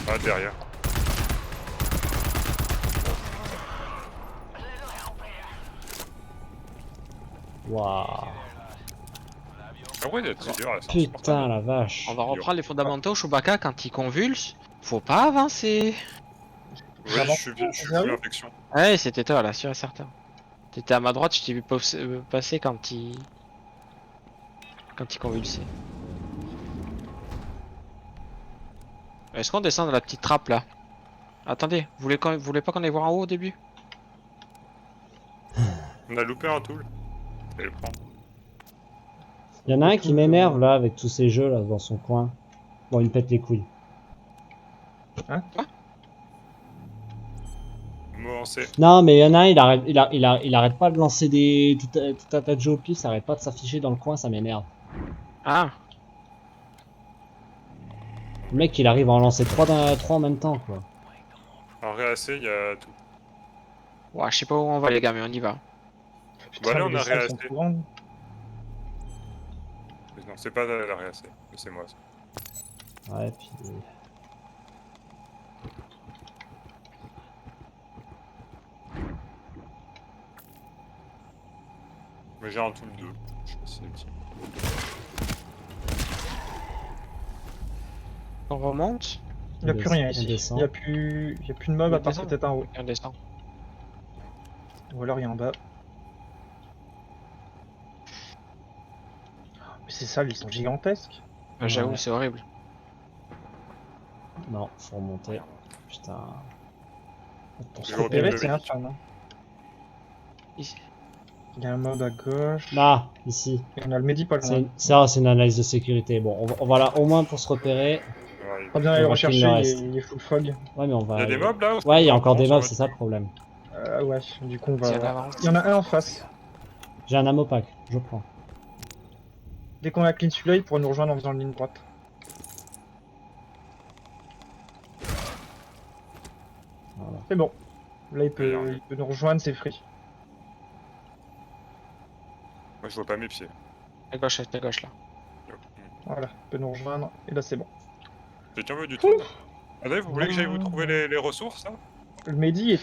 Ah, derrière. Waouh. Ah ouais, il y a trigger là. c'est Putain insupportable. la vache. On va reprendre les fondamentaux. Chewbacca, quand il convulse, faut pas avancer. Oui, J'avance. je suis Sérieux full infection. Ouais, c'était toi, là, sûr et certain. T'étais à ma droite, je t'ai vu passer quand il. Quand il convulsait. Est-ce qu'on descend dans la petite trappe là? Attendez, vous voulez pas qu'on aille voir en haut au début? On a loupé un tool. Je vais le prendre. Il y en a un qui m'énerve là avec tous ces jeux là dans son coin. Bon, il me pète les couilles. Bon, c'est. Non, mais il y en a un, il arrête pas de lancer tout un tas de jeux au pif, ça arrête pas de s'afficher dans le coin, ça m'énerve. Ah, Le mec, il arrive à en lancer 3 en même temps quoi. En réac, il y a tout. ouais, je sais pas où on va les gars, mais on y va. Putain, là, mais on les a salles réac. sont trop grandes. Mais non, c'est pas la réac, mais c'est moi. Ça. Ouais, puis. Mais j'ai un tool 2. Je sais pas si c'est utile. On remonte, Il n'y a On plus rien descend, on ici. descend. Il n'y a plus de mob à part descend. peut-être en haut. et on descend. Ou alors il y a en bas. Mais ces salles, ils sont gigantesques. J'avoue, Ouais. c'est horrible. Non, faut remonter. Putain. Pour se Toujours repérer, des c'est levées. infâme. Hein. Ici. Il y a un mob à gauche. Là, ici. Et on a le Mehdi pas loin. C'est une analyse de sécurité. Bon, on va là au moins pour se repérer. Ouais, Pas bien On aller le va clean rechercher, le il reste. est full fog. Ouais, mais on va. il y a des mobs là? Ouais, il y a encore des mobs, mobs, c'est ça le problème. Ouais, du coup on Si va on voir. avance. Il y en a un en face. J'ai un ammo pack, je prends. Dès qu'on a clean celui-là, il pourra nous rejoindre en faisant une ligne droite. Voilà. C'est bon. Là, il Oui, peut, hein. il peut nous rejoindre, c'est free. Moi, je vois pas mes pieds. À gauche là. Voilà, il peut nous rejoindre. Et là, c'est bon. Quelqu'un veut du tool? Attendez, vous voulez que j'aille vous trouver les ressources là? Le Mehdi il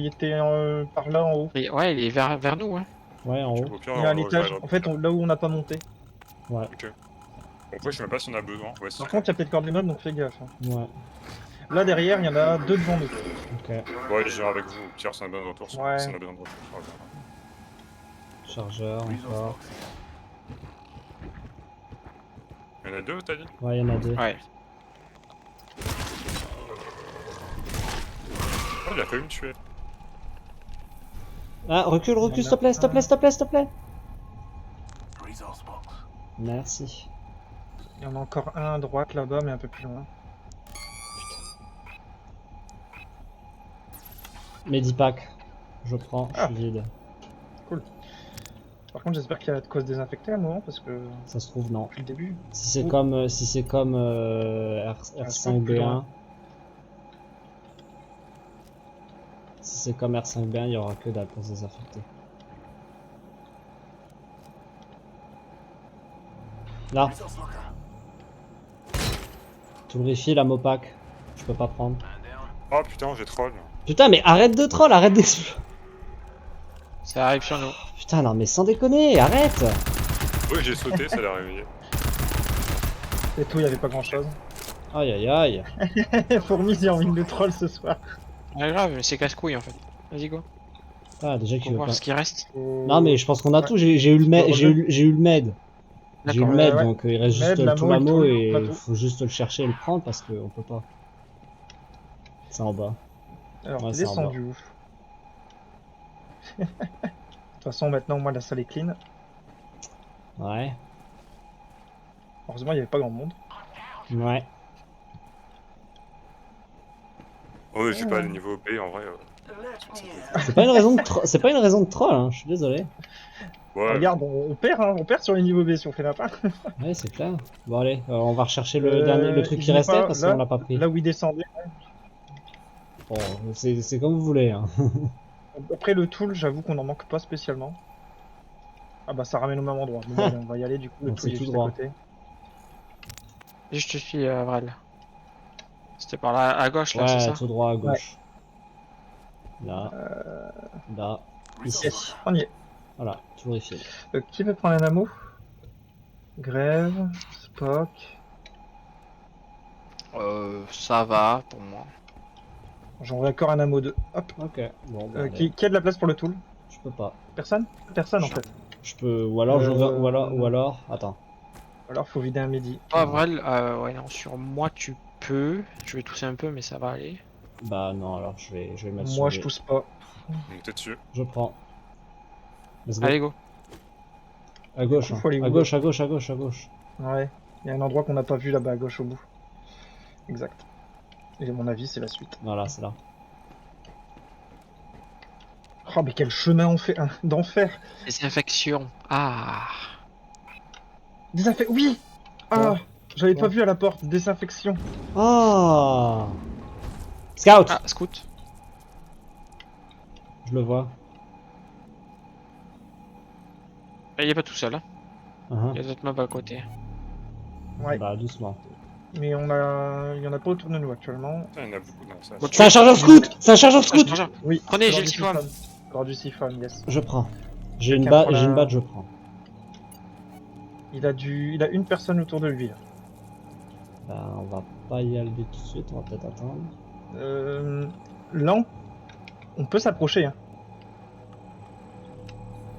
était par là en haut. Et ouais, il est vers nous, hein. Ouais, en haut. Au pire, Il est à on l'étage. regarde. En fait, là où on n'a pas monté. Ouais, Ok. Bon, après, je sais même pas si on a besoin. Ouais, si. Par contre, il y a peut-être encore des mobs, donc fais gaffe. Hein. ouais. Là, derrière, il y en a deux devant nous. Ok. Ouais, j'irai avec vous. Au pire, si on a besoin de retour. Ouais. Si on a besoin de retour, on reviendra. Chargeur encore. Il y en a deux, t'as dit? Ouais, il y en a deux. Ouais. Oh, il a failli me tuer. Ah, recule, recule, s'il te plaît, s'il te plaît, s'il te plaît, s'il te plaît. Merci. Il y en a encore un à droite là-bas, mais un peu plus loin. Medipack. Je prends, je Ah. suis vide. Par contre, j'espère qu'il y a de quoi se désinfecter à un moment, parce que Ça se trouve, non. depuis le début. Si c'est Ouh. comme, plus R5B1. loin. Si c'est comme R5B1, il y aura que dalle pour se désinfecter. Là. Tout le refill à Mopac. Je peux pas prendre. Oh putain, j'ai troll. Putain, mais arrête de troll, arrête d'exploser. Ça arrive sur nous. Putain, non, mais sans déconner, arrête. Oui, j'ai sauté, ça l'a réveillé. Et tout, il y avait pas grand chose. Aïe aïe aïe. Fourmis, il y a envie de troll ce soir. Ouais, grave, mais c'est casse-couille en fait. Vas-y, go. Ah, déjà Faut qu'il veut voir pas. ce qui reste. Non, mais je pense qu'on a Ouais. tout. J'ai eu le med. J'ai eu le med. J'ai eu D'accord. le med, ouais. donc il reste juste Med, le tout l'amo le et tout, il tout. faut juste le chercher et le prendre parce qu'on peut pas. C'est en bas. Alors, Ouais, t'es c'est en descendu où? De toute façon, maintenant, moi, la salle est clean. Ouais. Heureusement, il y avait pas grand monde. Ouais. Oh, j'ai pas le niveau B en vrai. C'est pas une raison de c'est pas une raison de troll, hein. Je suis désolé. Ouais. Regarde, on perd, hein, on perd sur les niveaux B si on fait la part. Ouais, c'est clair. Bon allez, on va rechercher le truc qui il est restait pas parce là- qu'on l'a pas pris. Là où il descendait. Bon, c'est comme vous voulez. Hein. Après le tool, j'avoue qu'on en manque pas spécialement. Ah bah ça ramène au même endroit. Bon, allez, on va y aller du coup, le Donc, tool c'est est tout juste droit. à côté. Et je te suis, Vrel. C'était par là à gauche, là, c'est Ouais, ça? tout droit à gauche. Là, là, ici. Yes, on y est. Voilà, tout refill. Qui veut prendre un ammo? Grève, Spock. Ça va pour moi. J'en veux encore un ammo 2. Hop. Ok, bon, bah, allez. Qui a de la place pour le tool? Je peux pas. Personne? Personne en fait. Je peux, ou alors, ou alors, attends. Alors faut vider un midi. Toi, Vrel, ouais, non, sur moi, tu peux. Je vais tousser un peu, mais ça va aller. Bah non, alors je vais mettre Moi sur je les- tousse pas. Donc t'es dessus. Je prends. Let's go. Allez, go. À gauche, coup, hein. faut aller À où, gauche, à gauche, à gauche, à gauche. Ouais. Il y a un endroit qu'on n'a pas vu là-bas à gauche au bout. Exact. Et à mon avis c'est la suite. Voilà, c'est là. Oh mais quel chemin on fait d'enfer. Désinfection. Ah. Oui. Ah, Ouais. j'avais Ouais. pas vu à la porte. Désinfection. Ah, Scout. Ah, scout. Je le vois. Il est pas tout seul, hein. Uh-huh. Il y a d'autres mobs à côté. Ouais. Bah doucement. Mais il y en a pas autour de nous actuellement. Putain, il y en a beaucoup dans ça. Bon, C'est un chargeur scout. C'est un chargeur scout. Oui. Prenez, lors j'ai le du siphon. Lors du siphon, yes. Je prends. J'ai Quelqu'un prend une la- batte, je prends. Il a une personne autour de lui. Là. Bah on va pas y aller tout de suite, on va peut-être attendre. Là, on peut s'approcher. Hein.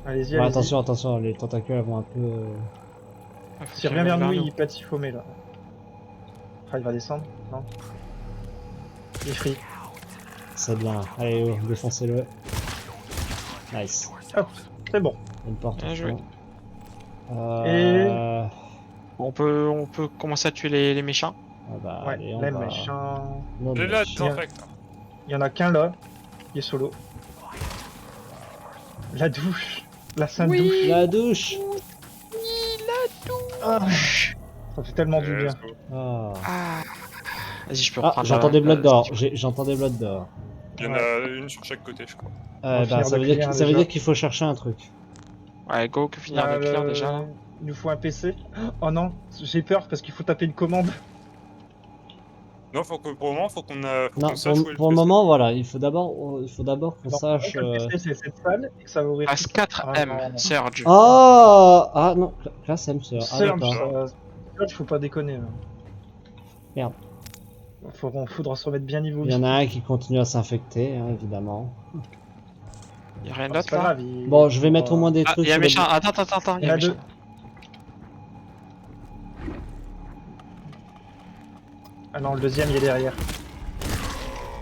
Allez-y, Ouais, allez-y. attention, attention, les tentacules elles vont un peu. S'il revient vers nous, il pète siphomé là. Ah, il va descendre. Non. Il est free. C'est bien. Allez, oh, défoncez-le. Nice. Hop, c'est bon. Une porte. Bien au joué. fond. On peut commencer à tuer les méchants. Ah bah, Ouais, allez, on là, va. le méchant. Non, J'ai là, méchant. désinfecte. Il y en a qu'un là. Il est solo. La douche. La sainte douche. La douche. Ah, ça fait tellement du bien. Let's go. Ah, Ah. Vas-y, je peux ah reprendre. j'entends des blocs si d'or. tu veux. J'entends des blocs d'or. Il y en a une sur chaque côté, je crois. va Bah, finir ça de veut dire clear, ça veut déjà. dire qu'il faut chercher un truc. Ouais, go, que finir de clear déjà. Là. Il nous faut un PC. Oh non, j'ai peur parce qu'il faut taper une commande. Non, pour le moment, faut qu'on Non, sache où est pour le PC. moment, voilà, il faut d'abord qu'on Non, sache. que le PC c'est cette salle et que ça va ouvrir. Passe 4M, Surge. Ah non, classe M sœur. Ah Surge, d'accord. Surge, faut pas déconner. Là. Merde. Faudra se remettre bien niveau. Il y en a un qui continue à s'infecter, hein, évidemment. Y'a rien C'est d'autre pas là grave. Bon, je vais mettre au moins des Ah, trucs. y'a un sur les- méchant. Attends, Il y y'a en un a deux. méchant. Ah non, le deuxième il est derrière.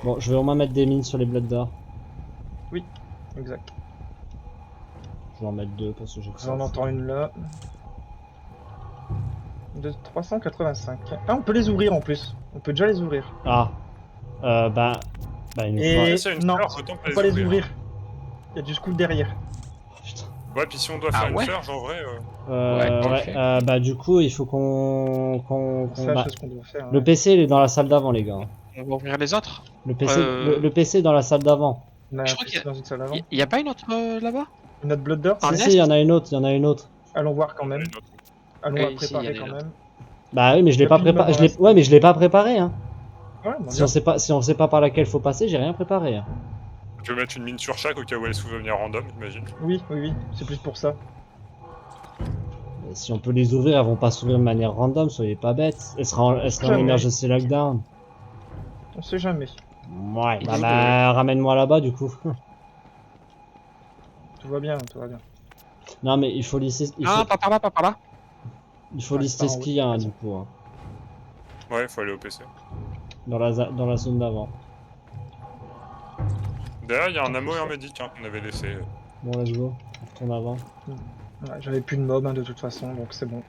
Bon, je vais au moins mettre des mines sur les blocs d'or. Exact. Je vais en mettre deux parce que j'ai que ça. J'en entends une là. De 385. Ah, on peut les ouvrir en plus. On peut déjà les ouvrir. Ah. Bah, il nous faut. Et C'est une non, fleur, autant faut pas les ouvrir. Il y a du scoop derrière. Putain. Ouais, puis si on doit Ah faire une ouais surge, en vrai... Ouais, tu le fais. Bah du coup, il faut qu'on Ça, bah, c'est ce qu'on doit faire. le hein. PC il est dans la salle d'avant, les gars. On va ouvrir les autres. Le PC, Euh. le PC est dans la salle d'avant. On a Je un crois PC qu'il y a- dans une salle avant. Y'a pas une autre là-bas? Notre Blood d'or. En Si, est si, il y en a une autre, il y en a une autre. Allons voir quand même. Allons la ici, préparer il y en a quand une même. Bah oui, mais je l'ai Y a pas plus de préparé. mode dans la Ouais, mais je l'ai pas préparé. Hein. Ouais, bon, Si bien. on sait pas par laquelle faut passer, j'ai rien préparé. Hein. Tu peux mettre une mine sur chaque au cas où elles s'ouvrent de manière random, j'imagine. Oui, oui, oui, c'est plus pour ça. Mais si on peut les ouvrir, elles vont pas s'ouvrir de manière random, soyez pas bêtes. Elles sera en Jamais. emergency lockdown. On sait jamais. Ouais, Il bah, est bah ramène-moi là-bas du coup. Tout va bien, tout va bien. Non mais il faut lister, Ah, pas par là, pas par là. il faut Ouais, lister par en ce haut, qu'il y a hein, raison. du coup. Hein, Ouais, faut aller au PC. dans la zone d'avant. Derrière, il y a un On ammo fait et un ça. médic hein, qu'on avait laissé. Bon, let's go. On retourne avant. Ouais, j'avais plus de mob hein, de toute façon, donc c'est bon.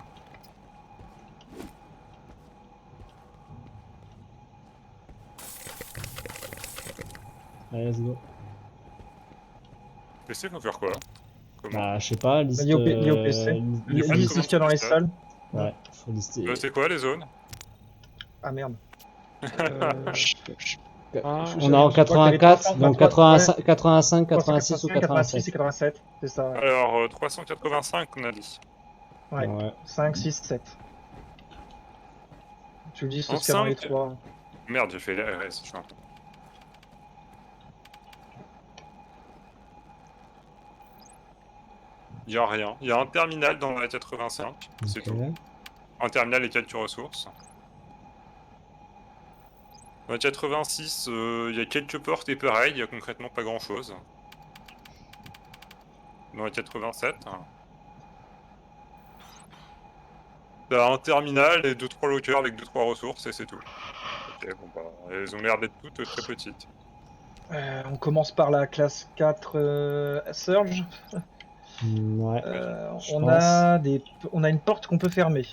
Allez, let's go. PC, faut faire quoi? Comment? Bah, je sais pas, liste. Lié au PC. Il y a pas de Liste ce qu'il y a dans les salles. Ouais, faut lister. C'est quoi les zones? Ah merde. On est en 84, donc 85, 86 ou 86 87. et 87, c'est ça. Ouais. Alors, 385 on a dit. Ouais. Ouais. 5, 6, 7. Tu dis ce En qu'il y a dans les 5. 3. Merde, j'ai fait l'RS, je suis un peu. Il y a rien. Il y a un terminal dans la 85, c'est Ok. tout. Un terminal et quelques ressources. Dans la 86, il y a quelques portes et pareil, il y a concrètement pas grand chose. Dans la 87. T'as un terminal et 2-3 lockers avec 2-3 ressources et c'est tout. Ok, bon bah, elles ont l'air d'être toutes très petites. On commence par la classe 4 Surge. Ouais. je On pense. a une porte qu'on peut fermer,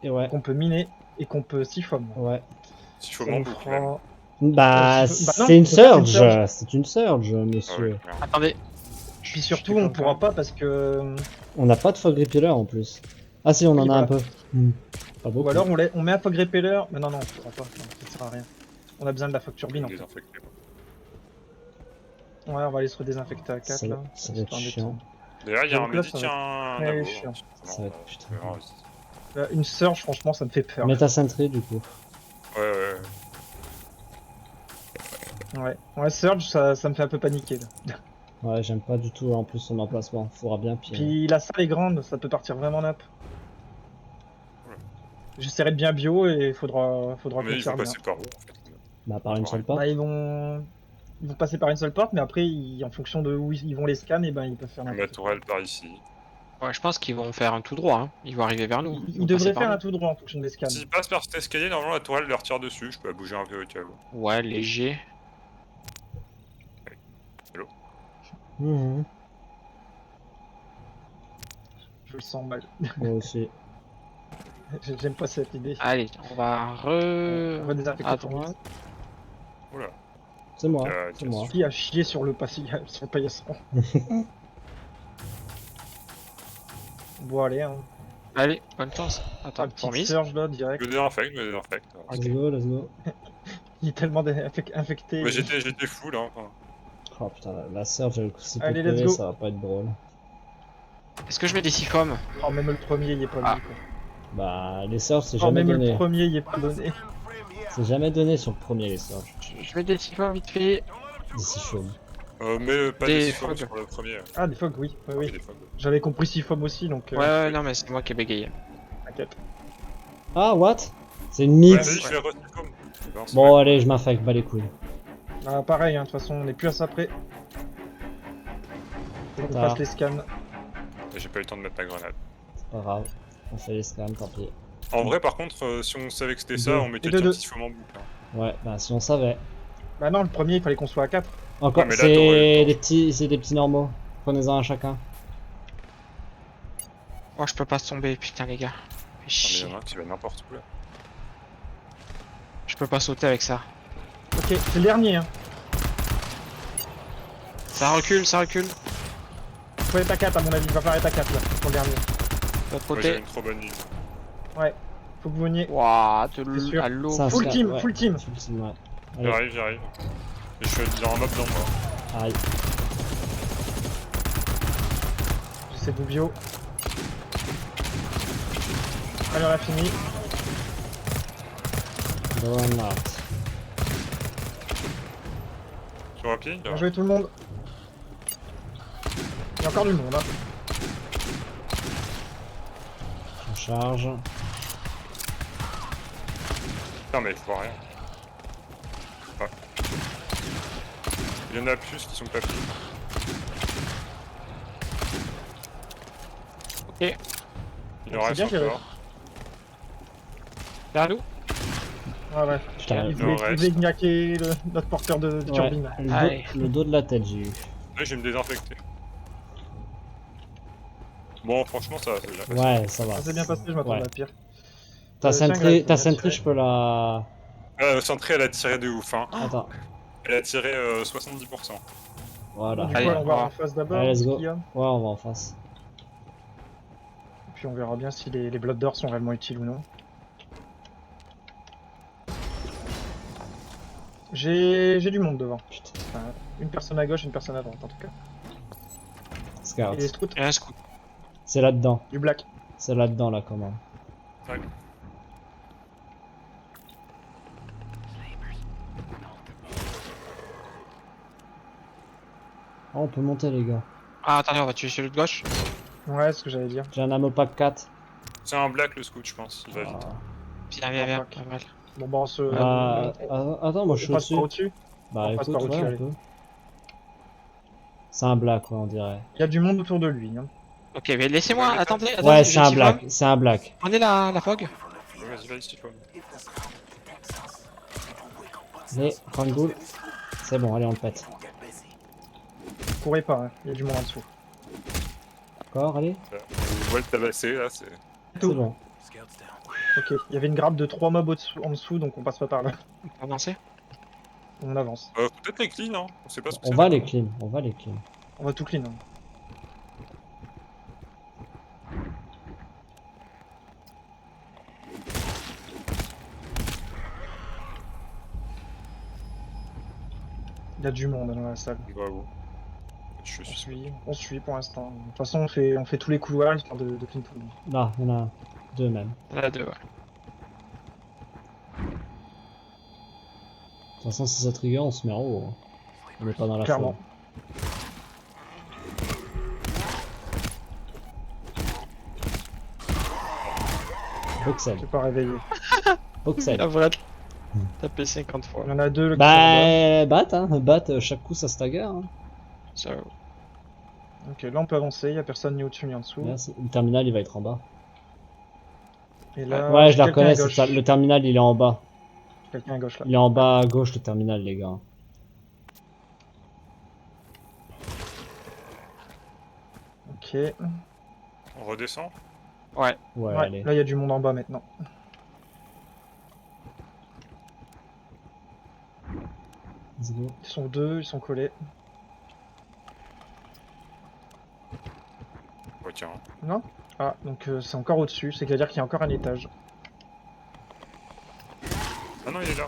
Et ouais. qu'on peut miner et qu'on peut siphon. Ouais. S'il faut Ça m'en nous boucle même. fera... Bah, Bah non, c'est une c'est ça, c'est une surge. surge. C'est une surge, Ah ouais, monsieur. merde. Attendez. Puis surtout, on pourra pas parce que... On n'a pas de fog repeller en plus. Ah si, on Oui, en a un voilà. peu. Pas beaucoup. Ou alors on met un fog repeller. Mais non, non, on pourra pas. Non, ça sert à rien. On a besoin de la fog turbine en fait. Désinfecté. Ouais, on va aller se redésinfecter à 4 Ça- là. ça va être histoire d'être- chiant. D'ailleurs, il y a un Donc là, médic ça et va un très abo. chiant. Ça va être putain. Une surge, franchement, ça me fait peur. Meta sentry du coup. Ouais, ouais. Ouais, ouais, surge, ça me fait un peu paniquer là. Ouais, j'aime pas du tout en plus son emplacement. Faudra bien pire. Puis la salle est grande, ça peut partir vraiment nappe. Ouais. J'essaierai de bien bio et faudra Mais qu'on il faut tire bien. passer par où en fait? Bah, par une seule porte. Bah, ils vont passer par une seule porte, mais après, en fonction de où ils vont les scan, et ben ils peuvent faire La n'importe quoi. tourelle par ici. Ouais, je pense qu'ils vont faire un tout droit. Hein. Ils vont arriver vers nous. Ils vont devraient passer par faire nous. un tout droit en fonction des scans. S'ils passent par cet escalier, normalement la tourelle leur tire dessus. Je peux la bouger un peu au cas où. Ouais, léger. Mhm. Je le sens mal. Moi aussi. J'aime pas cette idée. Allez, on va On va désinfecter à pour droite. Oula. C'est moi. Euh, C'est moi. Qui a chié sur le paillasson. Bon, allez, hein. Allez, bonne chance. Attends, Un petit promise. surge là, direct. Je me désinfecte, je me désinfecte. Let's go, let's go. Il est tellement infecté. Mais j'étais full hein. Enfin. Oh putain, la surge avec si peu Allez, de let's PV, go. ça va pas être drôle. Est-ce que je mets des siphons? Oh, même le premier, il est pas Ah. mis, quoi. Bah, les surges, c'est Oh, jamais même donné. le premier, il est pas donné. C'est jamais donné sur le premier, les surges. Je mets des siphons vite fait. D'ici chaud. Mais pas Des des siphons fogs. sur le premier. Ah, des fogs, oui. Oui, Oui, oui. des fogs. J'avais compris Sifom aussi, donc. Ouais, ouais, non, mais c'est moi qui ai bégayé. T'inquiète. Ah, what? C'est une Ouais, mix. vas-y, je vais re-siphon. Non, c'est Bon, pas- allez, je m'infecte, bas les couilles. Ah, pareil, hein, de toute façon, on est plus à ça près. Faut qu'on tard. fasse les scans. J'ai pas eu le temps de mettre ma grenade. C'est pas grave. On fait les scans, tant pis. En vrai, par contre, si on savait que c'était ça, Deux. on mettait Et de le deux. siphon en boucle. Hein. Ouais, bah si on savait. Bah non, le premier, il fallait qu'on soit à 4. Encore, mais là, t'aurais eu c'est le temps. des petits normaux. Prenez-en un chacun. Oh, je peux pas tomber, putain, les gars. Fais Ah, mais chier. il y en a un qui va n'importe où là. Je peux pas sauter avec ça. Ok, c'est le dernier, hein. Ça recule, ça recule. Faut être à 4, à mon avis. Il va falloir être à 4 là, pour le dernier. De l'autre Moi j'ai côté. une trop bonne ligne. Faut que vous veniez. Waouh, C'est sûr. à l'eau. Ça, Full c'est- team, ouais. full team. Full team, ouais. Allez, J'arrive. Et je suis dans un mob dans moi. aïe. J'essaie de vous bio. Allez, on a fini. Burnout. Sur un pied, Bien joué tout le monde. Il y a encore du monde, hein. On charge. Putain, mais je vois rien. Ouais. Il y en a plus qui sont pas pris. Ok. Il en C'est reste bien qu'il y avait- encore. Vers nous. Ah ouais. Putain, Il Il en voulait reste. gnaquer notre porteur de ouais, turbine. Allez. le dos de la tête, j'ai eu. Là, je vais me désinfecter. Bon, franchement, ça va, c'est déjà passé. Ouais, ça va. Ça s'est bien passé, je m'attendais Ouais. à pire. Ta tiens, sentry, Greg, ta on va sentry, tirer. je peux la... Centrée, elle a tiré de ouf, hein. Attends, Elle a tiré 70%. voilà. Du coup, Allez, on va on va. en face d'abord. Allez, let's ce go. qu'il y a. Ouais, on va en face. Et puis on verra bien si les Blood d'or sont réellement utiles ou non. J'ai du monde devant. Putain, Enfin, une personne à gauche, une personne à droite en tout cas. scout. Et les scouts, Et un scout. C'est là-dedans. du black. C'est là-dedans, la commande. Ouais. Oh, on peut monter, les gars. Ah, attendez, on va tuer celui de gauche. Ouais, c'est ce que j'allais dire. J'ai un ammo pack 4. C'est un black le scout, je pense. Il va vite. Ah. Viens, viens, viens. fuck. Pas mal. Bon, bah on se. Attends, moi je on suis passe au-dessus. par au-dessus. Bah on passe écoute, par au-dessus, ouais, on allez. peut. C'est un black, ouais, on dirait. Il y a du monde autour de lui. Hein. Ok, mais laissez-moi, Ouais, attendez, Ouais, attendez, c'est j'ai un le Tiflom. black, c'est un black. Prenez la fog. Ouais, vas-y, vas-y, Stifom. Mais, Rangoul, c'est bon, allez, on le pète. Courez pas, hein. Il y a du monde en dessous. D'accord, allez. On voit le tabasser, là, c'est... C'est bon. Ok, il y avait une grappe de 3 mobs en dessous, donc on passe pas par là. On peut avancer. On avance. Peut-être les clean, hein. On sait pas ce que On c'est. va les clean, on va les clean. On va tout clean. Hein. Il y a du monde dans la salle. Bah, où je On suis... suit, on suit pour l'instant. De toute façon, on fait tous les couloirs histoire de clean tout le monde. Là, il y en a deux même. La 2, ouais. De toute façon, si ça trigger, on se met en haut. Hein. On est pas dans la Clairement. folle. Voxel. Je suis pas réveillé. Voxel. La vraie. Tapé 50 fois. Il y en a deux. Là, qui sont là-bas. Bat, hein. Bat, chaque coup ça stagger. Hein. So, Ok, là on peut avancer. Il y a personne ni au-dessus ni en dessous. Là, le terminal il va être en bas. Et là, Ouais, je la quelqu'un à reconnais, gauche. le terminal il est en bas. Quelqu'un à gauche là. Il est en bas à gauche le terminal, les gars. Ok. On redescend. ouais. Ouais, Ouais, allez. là il y a du monde en bas maintenant. Let's go. Ils sont deux, ils sont collés. Ouais, tiens. Non? Ah, donc c'est encore au-dessus, c'est-à-dire qu'il y a encore un étage. Ah non, il est là.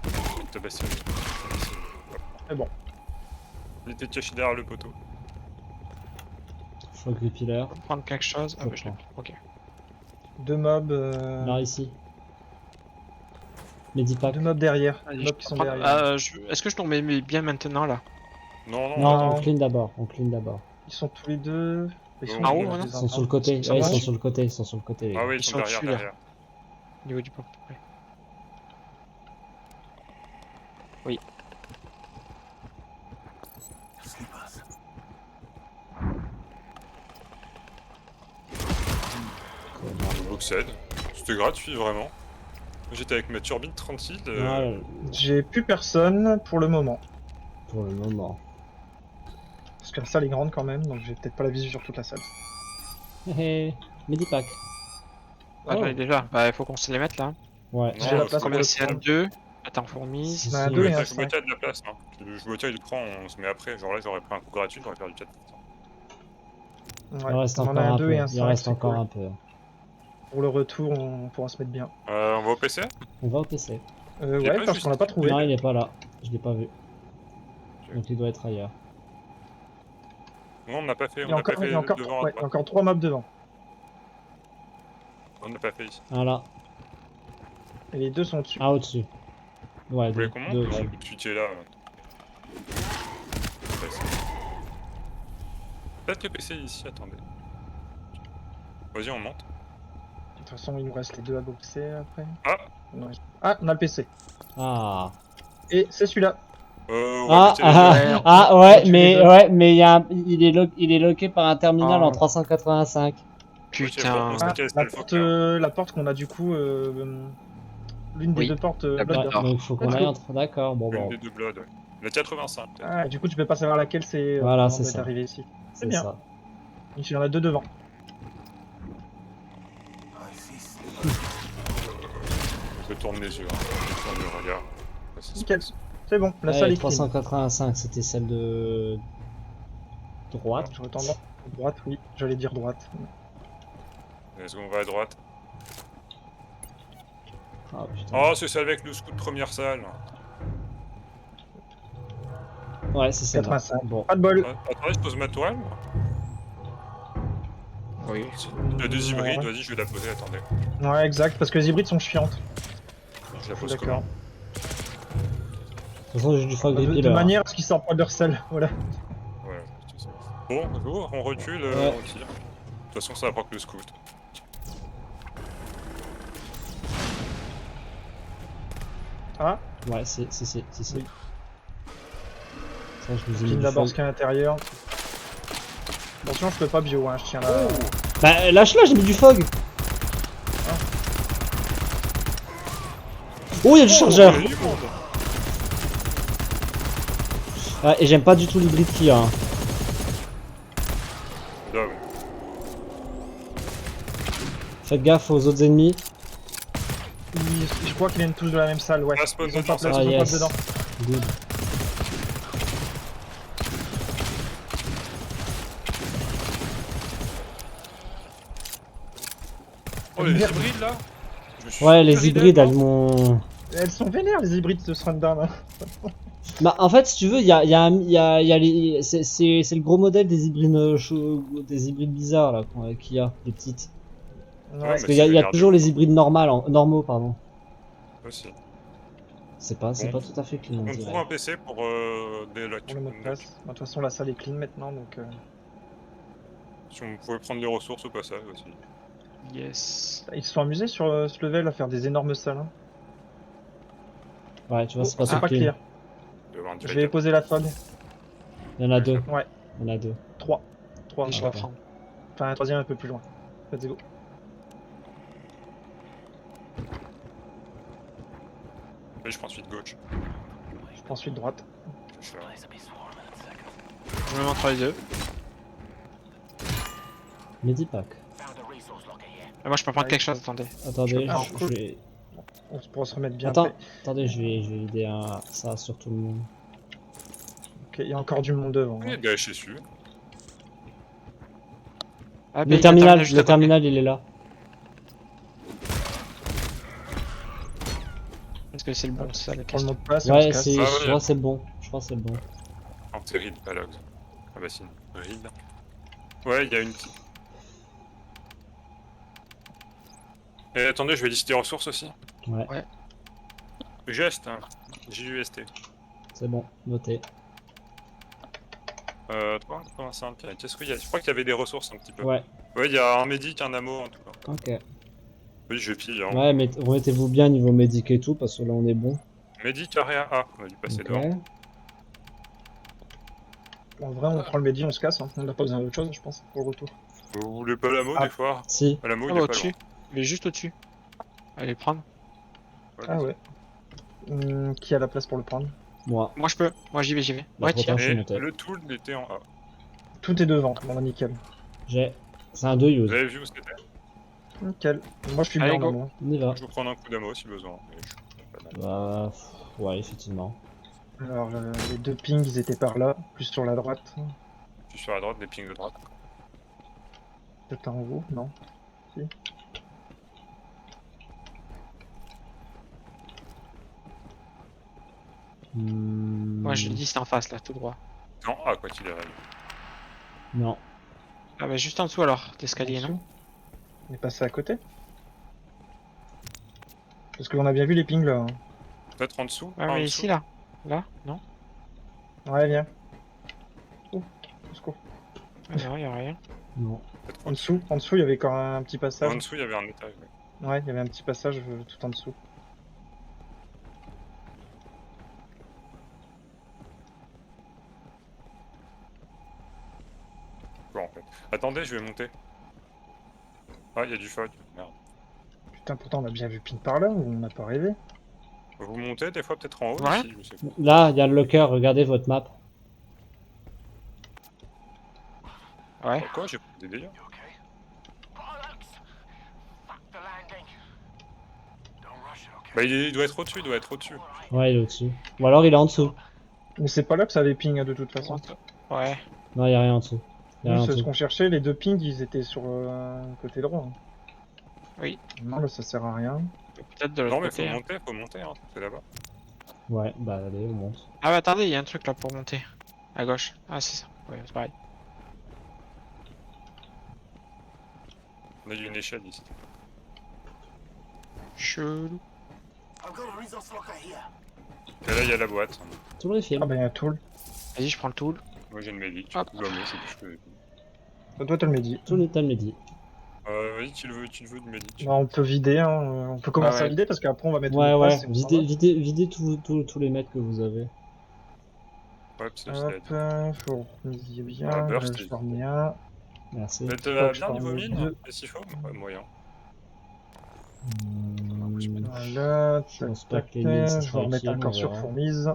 Je vais te tabasser. Mais bon, Il était caché derrière le poteau. Frog Repealer. On peut prendre quelque chose. Ah, Je bah, je l'ai prends. pris. Ok. deux mobs. Là, ici. Medipack. Deux mobs derrière. Allez, Deux je mobs qui sont prends- derrière. Est-ce que je tombe bien maintenant là? Non, non, Non, Non. on clean d'abord. On clean d'abord. Ils sont tous les deux. Ils sont En haut, où, voilà. les Ils sont sur le enfants côté. Ça Ouais, ils va sont sur le côté. Ils sont sur le côté, les Ah gars. oui, Ils ils sont sont derrière, au-dessus, là. derrière. Au niveau du pont. Ouais. Voxed. C'était gratuit, vraiment. J'étais avec ma turbine tranquille. Ouais, J'ai plus personne pour le moment. pour le moment. Parce que la salle est grande quand même, donc j'ai peut-être pas la visu sur toute la salle. Hé hé. Medipack. Ah, j'en ai Oh. déjà. Bah, il faut qu'on se les mette là. Ouais. J'ai la place Combien pour c'est un le 2? Attends, fourmise. Si, On a un si. deux et un Je cinq. boitais de la place. Hein. Je boitais, il prend, on se met après. Genre là, j'aurais pris un coup gratuit, j'aurais perdu 4%. Ouais, Il en reste on en a encore un un 2 peu. et un Il 5. en reste encore un peu. Pour le retour, on pourra se mettre bien. On va au PC. On va au PC. Il est Ouais, pas parce juste- qu'on l'a pas trouvé. Non, il est pas là. Je l'ai pas vu. Donc il doit être ailleurs. Non, on n'a pas fait, Il on y a n'a pas encore, il fait y a encore, devant à ouais, il y a droite. encore 3 mobs devant. On n'a pas fait ici. Ah là. Et les deux sont dessus. Ah, au-dessus. Ouais, Vous voulez deux, qu'on monte deux ou au-dessus. vous switchez là Peut-être le PC ici, attendez. Vas-y, on monte. De toute façon, il nous reste les deux à boxer après. Ah Ah, on a le PC. Ah. Et c'est celui-là. On va buter les deux. Ouais, Ouais, on tue les deux. mais il est loqué par un terminal Ah. en 385. Ok, bon, on putain. sait Ah, quel c'est le fucker. la porte qu'on a du coup. L'une des Oui, deux portes la Blood Blood Door. Donc, il faut qu'on Let's aille go. entre. D'accord, bon, Une bon. des deux Blood, ouais. La 85, peut-être. Ah, du coup, tu peux pas savoir laquelle c'est Voilà, avant c'est d'être ça. arrivé ici. C'est C'est bien. ça. Il y en a deux devant. Je tourne les yeux, hein. Je tourne le regard. Ouais, ça se Nickel. passe. C'est bon, la Ouais, salle est clean. 385, c'était celle de droite. Je retends droite, oui. J'allais dire droite. Let's go, on va à droite. Ah putain. Oh, c'est celle avec le scout de première salle. Ouais, c'est celle-là. 85. Bon. Pas de bol. Ah, attendez, je pose ma toile. Oui. Il y a deux hybrides, Ouais. vas-y, je vais la poser, attendez. Ouais, exact, parce que les hybrides sont chiantes. Je la Je suis pose d'accord. comment De toute façon, j'ai du foie De grillé là. manière à ce qu'ils sortent pas de leur selle. Voilà. Ouais, c'est ça. Bon, go, on recule, Ouais. on tire. De toute façon, ça va pas que le scout. Ah, Ouais, si. Oui. Ça, je vous ai mis clean du d'abord foie. ce qu'il y a à l'intérieur. Attention, je peux pas bio, hein, je tiens là. Bah, lâche-la, j'ai mis du fog. Oh, il y a du chargeur. il y a du monde. Ouais, et j'aime pas du tout l'hybride qu'il y a. Hein. Là, ouais. Faites gaffe aux autres ennemis. Je crois qu'ils viennent tous de la même salle, ouais. Ah, spawn Ils ont dedans, pas place, Ah, ils ont pas yes. dedans. Good. Oh, les Merde. hybrides là Je me suis Ouais, les fait hybrides, rider, elles m'ont... Elles sont vénères, les hybrides de ce rundown. Hein. Bah, en fait, si tu veux, il y a les... C'est le gros modèle des hybrides, des hybrides bizarres, là, qu'il y a, les petites. Ouais, mais Parce c'est qu'il y a vénère de toujours ouf, les hybrides normaux, pardon. aussi. C'est pas Bon. tout à fait clean, on On trouve dirait. un PC pour des lock. pour le mot de passe. Bah, de toute façon, la salle est clean maintenant, donc... Si on pouvait prendre les ressources au passage aussi. Yes. Ils se sont amusés sur ce level à faire des énormes salles. Hein. Ouais, tu vois, Oh, c'est pas c'est tout pas clean. clear. Il doit y avoir un Je vais véritable- poser la fog. Il y en a deux. Ouais, Il y en a deux. 3. 3. Et je Ah, la ok. prends. Enfin, un troisième un peu plus loin. Let's go. Oui, je prends suite gauche. Je prends ensuite droite. Je fais- Je me montre les deux. Medipack. Moi, je peux prendre quelque chose, attendez. Attendez, Ah, je cool. vais... On pourra se remettre bien. Attends, Après. attendez, je vais aider ça sur tout le monde. Ok, il y a encore du monde devant. Il y a Hein. des HSU. Ah, Le terminal, il est là. Est-ce que c'est le bon, c'est ça la Prends le mot question. de passe et on Ouais, se casse. c'est, Ah, je ouais. crois que c'est bon. Je crois que c'est bon. Oh, c'est Reed, pas Logs. Ah bah si, Reed. Ouais, il y a une petite. Et attendez, je vais lister les ressources aussi. Ouais, Geste, hein. JUST. c'est bon, noté. 385. Qu'est-ce qu'il y a Je crois qu'il y avait des ressources un petit peu. Ouais, Ouais, il y a un médic, un ammo en tout cas. ok. Oui, je pille. Hein. Ouais, mais remettez-vous bien niveau médic et tout, parce que là on est bon. Médic, area A. On a dû passer Ok. devant. En vrai, on prend le médi, on se casse. Hein. On n'a pas besoin d'autre chose, je pense, pour le retour. Vous voulez pas l'ammo Ah. des fois Si, L'ammo, Ah, il bah, est pas au-dessus. Il est juste au-dessus. Allez, prendre. loin. Ah ouais. Qui a la place pour le prendre? moi. Moi, je peux. Moi, j'y vais. Bah, Ouais, trop tiens. tard, je suis Et monté. le tool était en A. Tout est devant. Bon, bah, nickel. C'est un 2 use. Vous avez vu où c'était Nickel. Moi, je suis Allez, bien go. dans moi. On y va. Je vous prends un coup d'ammo si besoin. Mais je suis pas mal. Bah, ouais, effectivement. Alors, les deux pings, ils étaient par là, plus sur la droite. Je suis sur la droite, des pings de droite. Peut-être en haut, non? Si. Moi, je le dis, c'est en face, là, tout droit. Non, ah, quoi qu'il arrive. Non. Ah, bah, juste en dessous, alors, En d'escalier, non? dessous. On est passé à côté? Parce qu'on a bien vu les pings là. Hein. Peut-être en dessous. Ouais, en mais dessous. ici, là. Là, non? Ouais, viens. Oh, au secours. Non, y a rien. Non. Peut-être En dessous, il y avait quand même un petit passage. En dessous, il y avait un étage. Ouais. Ouais, il y avait un petit passage tout en dessous. Quoi, en fait. Attendez, je vais monter. Ah, il y a du fog. Merde. Putain, pourtant on a bien vu ping par là ou on n'a pas rêvé? Vous montez des fois peut-être en haut Ouais. ici, je sais pas. Là, il y a le locker, regardez votre map. Ouais. Quoi, j'ai pris des dégâts. Bah il doit être au-dessus, il doit être au-dessus. Ouais, il est au-dessus. Ou alors il est en dessous. Mais c'est pas là que ça avait ping hein, de toute façon. Ouais. Non, il y a rien en dessous. Y a Nous, rien en c'est ce dessous. qu'on cherchait, les deux pings ils étaient sur le côté droit. Hein. Oui. Non, là ça sert à rien. Peut-être de l'autre Non mais côté. Hein. faut monter, hein. C'est là-bas. Ouais, bah allez, on monte. Ah, bah attendez, il y a un truc là pour monter. À gauche. Ah, c'est ça. Ouais, c'est pareil. On a une échelle ici. Chelou. Et là il y a la boîte. Tout le film. Ah bah il y a un tool. Vas-y, je prends le tool. Moi j'ai une médic. Hop. Jamais, c'est tout ce que... Toi t'as le médi. Tout le temps midi. Vas-y, tu le veux du médic. Bah, on peut vider, hein. On peut commencer Ah ouais. à vider parce qu'après on va mettre Ouais, une ouais. place et on s'en va. Videz tous les mètres que vous avez. Ouais, c'est ce qu'il a Hop, dit. fourmis bien, Ah, burst, je remets un. Merci. Mais Stock, t'as je bien t'en niveau mets mine deux. et s'il faut ouais, moyen. Voilà, Je tac, pense pas tac, que les mines, ça je vais sera remettre utile, un corps on sur verra. fourmise.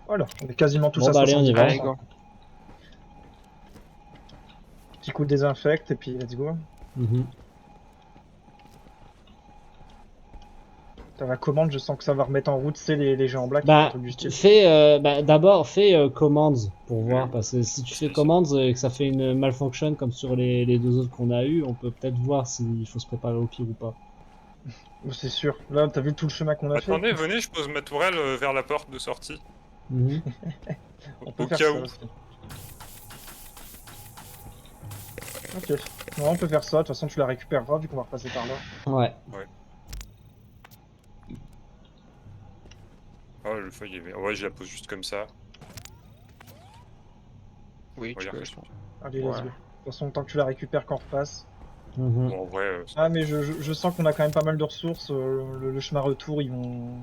Voilà, on est quasiment tous Bon, à bah, allez, on y va. 70%. Allez, go. Petit coup de désinfecte et puis let's go. Mhm. T'as la commande, je sens que ça va remettre en route, c'est les gens en black. un Bah, truc du style. d'abord, fais commands pour voir. Oui. Parce que si tu fais Si, commands et que ça fait une malfunction comme sur les deux autres qu'on a eu, on peut peut-être voir s'il faut se préparer au pire ou pas. Oh, c'est sûr. Là, t'as vu tout le chemin qu'on a Attendez, fait. venez, je pose ma tourelle vers la porte de sortie. Mhm. On peut Au faire cas ça où. aussi. Ok. Ouais, on peut faire ça. De toute façon, tu la récupéreras vu qu'on va repasser par là. Ouais. Oh, le feuille est vert. Ouais, je la pose juste comme ça. Oui, tu Regarde, peux. je- Allez, let's Ouais. go. De toute façon, tant que tu la récupères, qu'on repasse. Mhm. Bon, en vrai, Ah, mais je sens qu'on a quand même pas mal de ressources. Le chemin retour, ils vont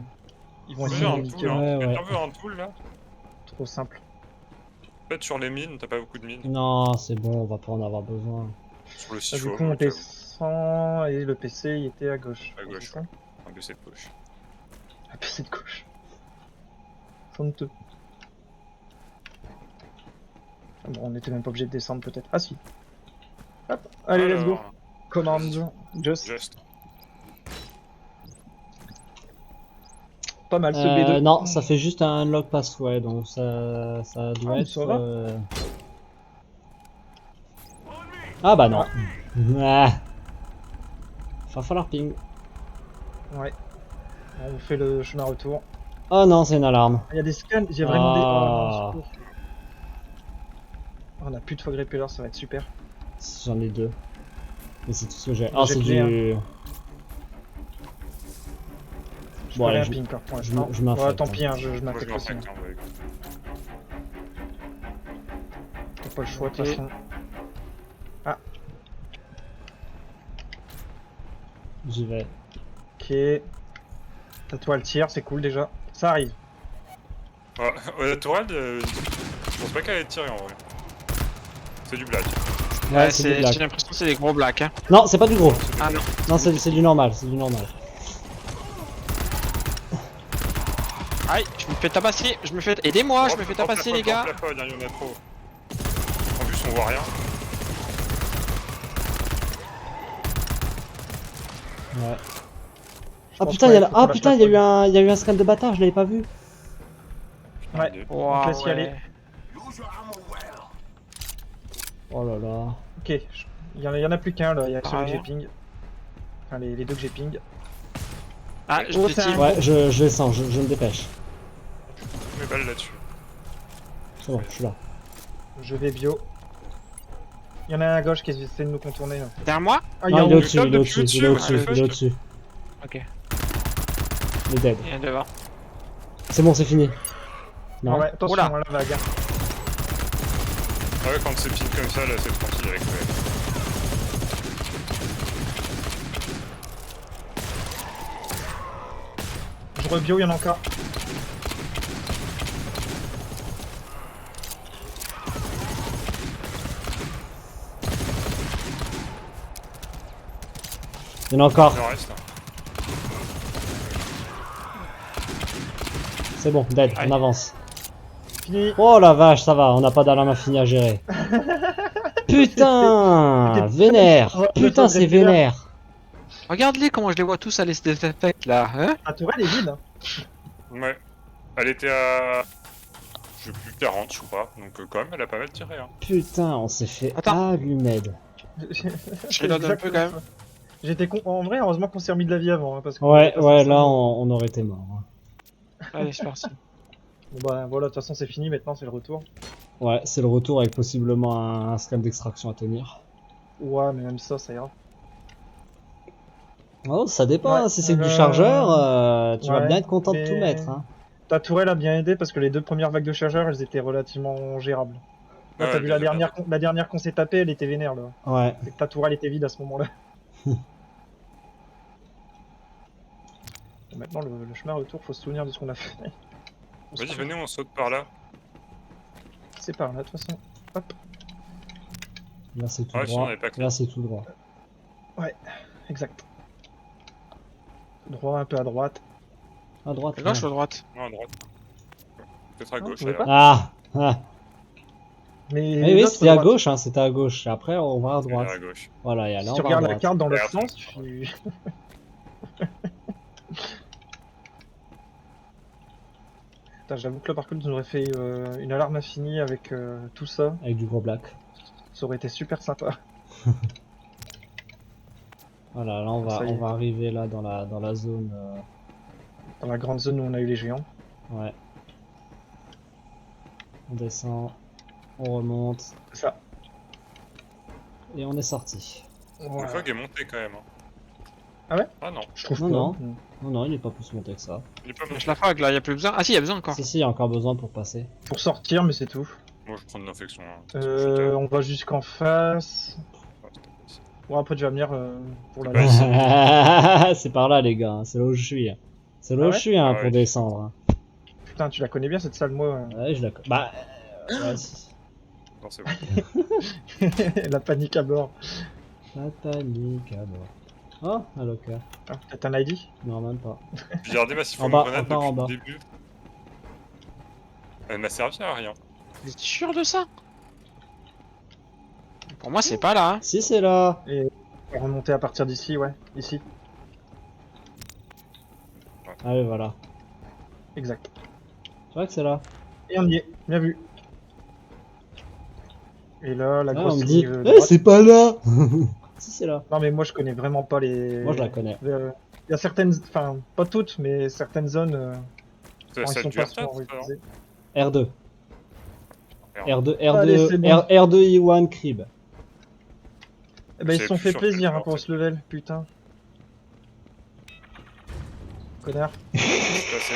être j'ai un nickel. tool, hein. Ouais, ouais. Quelqu'un veut un tool, là? Trop simple. Peut-être sur les mines, t'as pas beaucoup de mines. Non, c'est bon, on va pas en avoir besoin. Sur le Ah, du siphon, coup, on au cas où. descend et le PC, il était à gauche. À gauche, C'est ça ouais. Un de ces poches. Le PC de gauche. Honteux. Ah bon, on était même pas obligé de descendre peut-être. Ah si. Hop, allez, let's go. Alors, Command, just. Just. Pas mal ce B2. Non, ça fait juste un unlock password, donc ça doit Ah, être. ça va. Ah bah non. Ah. Va falloir ping. Ouais. On fait le chemin retour. Oh non, c'est une alarme. Il y a des scans, il y a vraiment des. Oh, Ah. non, secours. On a plus de fog repeller, ça va être super. J'en ai deux. Mais c'est tout ce que j'ai. Moi, Ah, j'ai c'est clé, du. Je Bon, ferai allez, un je- ping pour je l'instant. m'infecte, Ouais, tant hein. pis, hein, je Moi, je m'infecte aussi. m'infecte, hein, ouais. T'as pas le choix de toute Ok. façon. J'y vais. Ok. T'as toi le tir, c'est cool déjà. Ça arrive. Ouais, la tourelle, je pense pas qu'elle ait tiré en vrai. C'est du black. Ouais, c'est du black. J'ai l'impression que c'est des gros blacks. Hein. Non, c'est pas du gros. Ah non. Non, c'est du normal. C'est du normal. Aïe, je me fais tabasser. Je me fais. Aidez-moi, je me fais tabasser, les gars. La feuille, il y en a trop. En plus, on voit rien. Ouais. Je Ah pense putain, qu'on il y a, faut qu'on lâche la il y a eu feuille. il y a eu un scan de bâtard, je l'avais pas vu. Ouais. Idée. Wow, laisse y aller. Oh là là. Ok. Il y en a plus qu'un là, il y a celui que j'ai Rien. ping. Enfin, les deux que j'ai ping. Ah, je Oh, te c'est tire. un- Ouais, je descends, je me dépêche. Mes balles là-dessus. C'est bon, je suis là. Je vais bio. Il y en a un à gauche qui essaie de nous contourner. Là. Derrière moi. Ah, Non, il est où au-dessus, il est au-dessus, il est au-dessus, il est au-dessus. Ok. Les dead. Il y en a devant. C'est bon, c'est fini. Non. Ouais, attention Oula. à la vague. Ah ouais, quand c'est pin comme ça, là, c'est tranquille avec ouais. Je rebio, il y en a encore. Il y en a encore. Il en reste. Hein. C'est bon, dead, Ouais. on avance. Fini. Oh la vache, ça va, on n'a pas d'alarme infinie à gérer. Putain, vénère. Putain, c'est vénère. Regarde-les comment je les vois tous aller se désaffecter là, hein. La tourelle est vide. Ouais. Elle était à... Je sais plus, 40 je crois. Donc quand même, elle a pas mal tiré. Hein. Putain, on s'est fait Attends. allumer. Je les donne un peu quand même. J'étais con. En vrai, heureusement qu'on s'est remis de la vie avant. Hein, parce que Ouais, on ouais, était là pas on aurait été mort. Hein. Allez, c'est parti. Bon bah voilà, de toute façon c'est fini maintenant, c'est le retour. Ouais, c'est le retour avec possiblement un scam d'extraction à tenir. Ouais, mais même ça, ça ira. Oh, ça dépend, Ouais, hein, si c'est que du chargeur, tu vas ouais, bien être content de mais- tout mettre. Hein. Ta tourelle a bien aidé parce que les deux premières vagues de chargeurs, elles étaient relativement gérables. Là, Ouais, t'as vu bien, la dernière qu'on s'est tapée, elle était vénère là. Ouais. C'est que ta tourelle était vide à ce moment-là. Bon, maintenant, le chemin retour, faut se souvenir de ce qu'on a fait. Vas-y, venez, on saute par là. C'est par là, de toute façon. Hop, Là c'est tout Ouais, sinon, on droit. avait pas clé. Là c'est tout droit. exact. Droit, un peu à droite. À droite. À gauche ou là. à droite? Non, à droite. Peut-être à Non, gauche vous voulez alors. Ah, ah. Mais Oui, l'autre c'était à droite. gauche, hein, c'était à gauche. Après on va à Il est droite. à gauche. Voilà, et là Si on tu va à regardes la droite. carte dans l'autre Ouais, sens, tu... Putain, j'avoue que là par contre, nous aurait fait une alarme infinie avec tout ça. Avec du gros black. Ça aurait été super sympa. Voilà, là Ça y est. on va arriver là dans la zone. Dans la grande zone où on a eu les géants. Ouais. On descend, on remonte C'est ça. et on est sorti. Le Voilà. fog est monté quand même. Hein. Ah ouais? Ah non, Je trouve Non, pas. non. Non, non, il est pas plus monté que ça. il est pas Je monté. la frag là, y a plus besoin. Ah si, y a besoin encore. Si, si, il y a encore besoin pour passer. Pour sortir, mais c'est tout. Moi, je prends de l'infection. Hein. On va jusqu'en face. Ouais, c'était pas ici. Bon, après, tu vas venir pour la Ouais, lance. ici. C'est par là, les gars, hein, c'est là où je suis. C'est là Ah où ouais je suis hein, Ah pour ouais. descendre. Hein. Putain, tu la connais bien cette salle, moi. Ouais, je la connais. Bah. Ouais, si. Non, c'est bon. La panique à bord. La panique à bord. Oh, un locker. Ah, t'as un ID? Non, même pas. J'ai gardé ma siphon En bas, grenade encore en depuis le début. Elle m'a servi à rien. Vous êtes sûr de ça? Pour moi, c'est pas là. Hein. Si, c'est là. On va remonter à partir d'ici, ouais. Ici. Allez, voilà. Exact. Tu vois que c'est là. Et on y est. Bien vu. Et là, la Là, grosse on me dit. ligne, Eh, droite. c'est pas là. Si, c'est là. Non, mais moi, je connais vraiment pas les... Moi, je la connais. Il y a certaines... Enfin, pas toutes, mais certaines zones... Ça, quand ça ils sont dure pas souvent ça, non utilisées. R2. Merde. R2, Allez, c'est bon. R2 E1 Crib. Eh ben, ils C'est se sont plus fait sûr que plaisir le hein, pour en ce level, putain. Connard. C'est passé.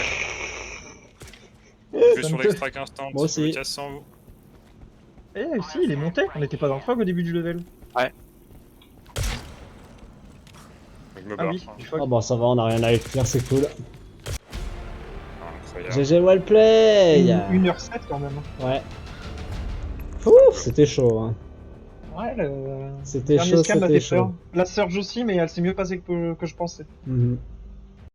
Je vais Ça sur me l'extract instant. Moi aussi. Je me casse sans vous. Eh, si, il est monté. On n'était pas dans le fog au début du level. Je me Ah barre. oui, hein. du fog. Oh, bon, ça va, on a rien à écrire, c'est cool. Incroyable. GG Wellplay. 1h07 quand même. Ouais. Ouf, c'était chaud. Hein. Ouais, le C'était dernier chaud, scan m'a c'était fait peur. chaud. La Surge aussi, mais elle s'est mieux passée que je pensais. Mhm.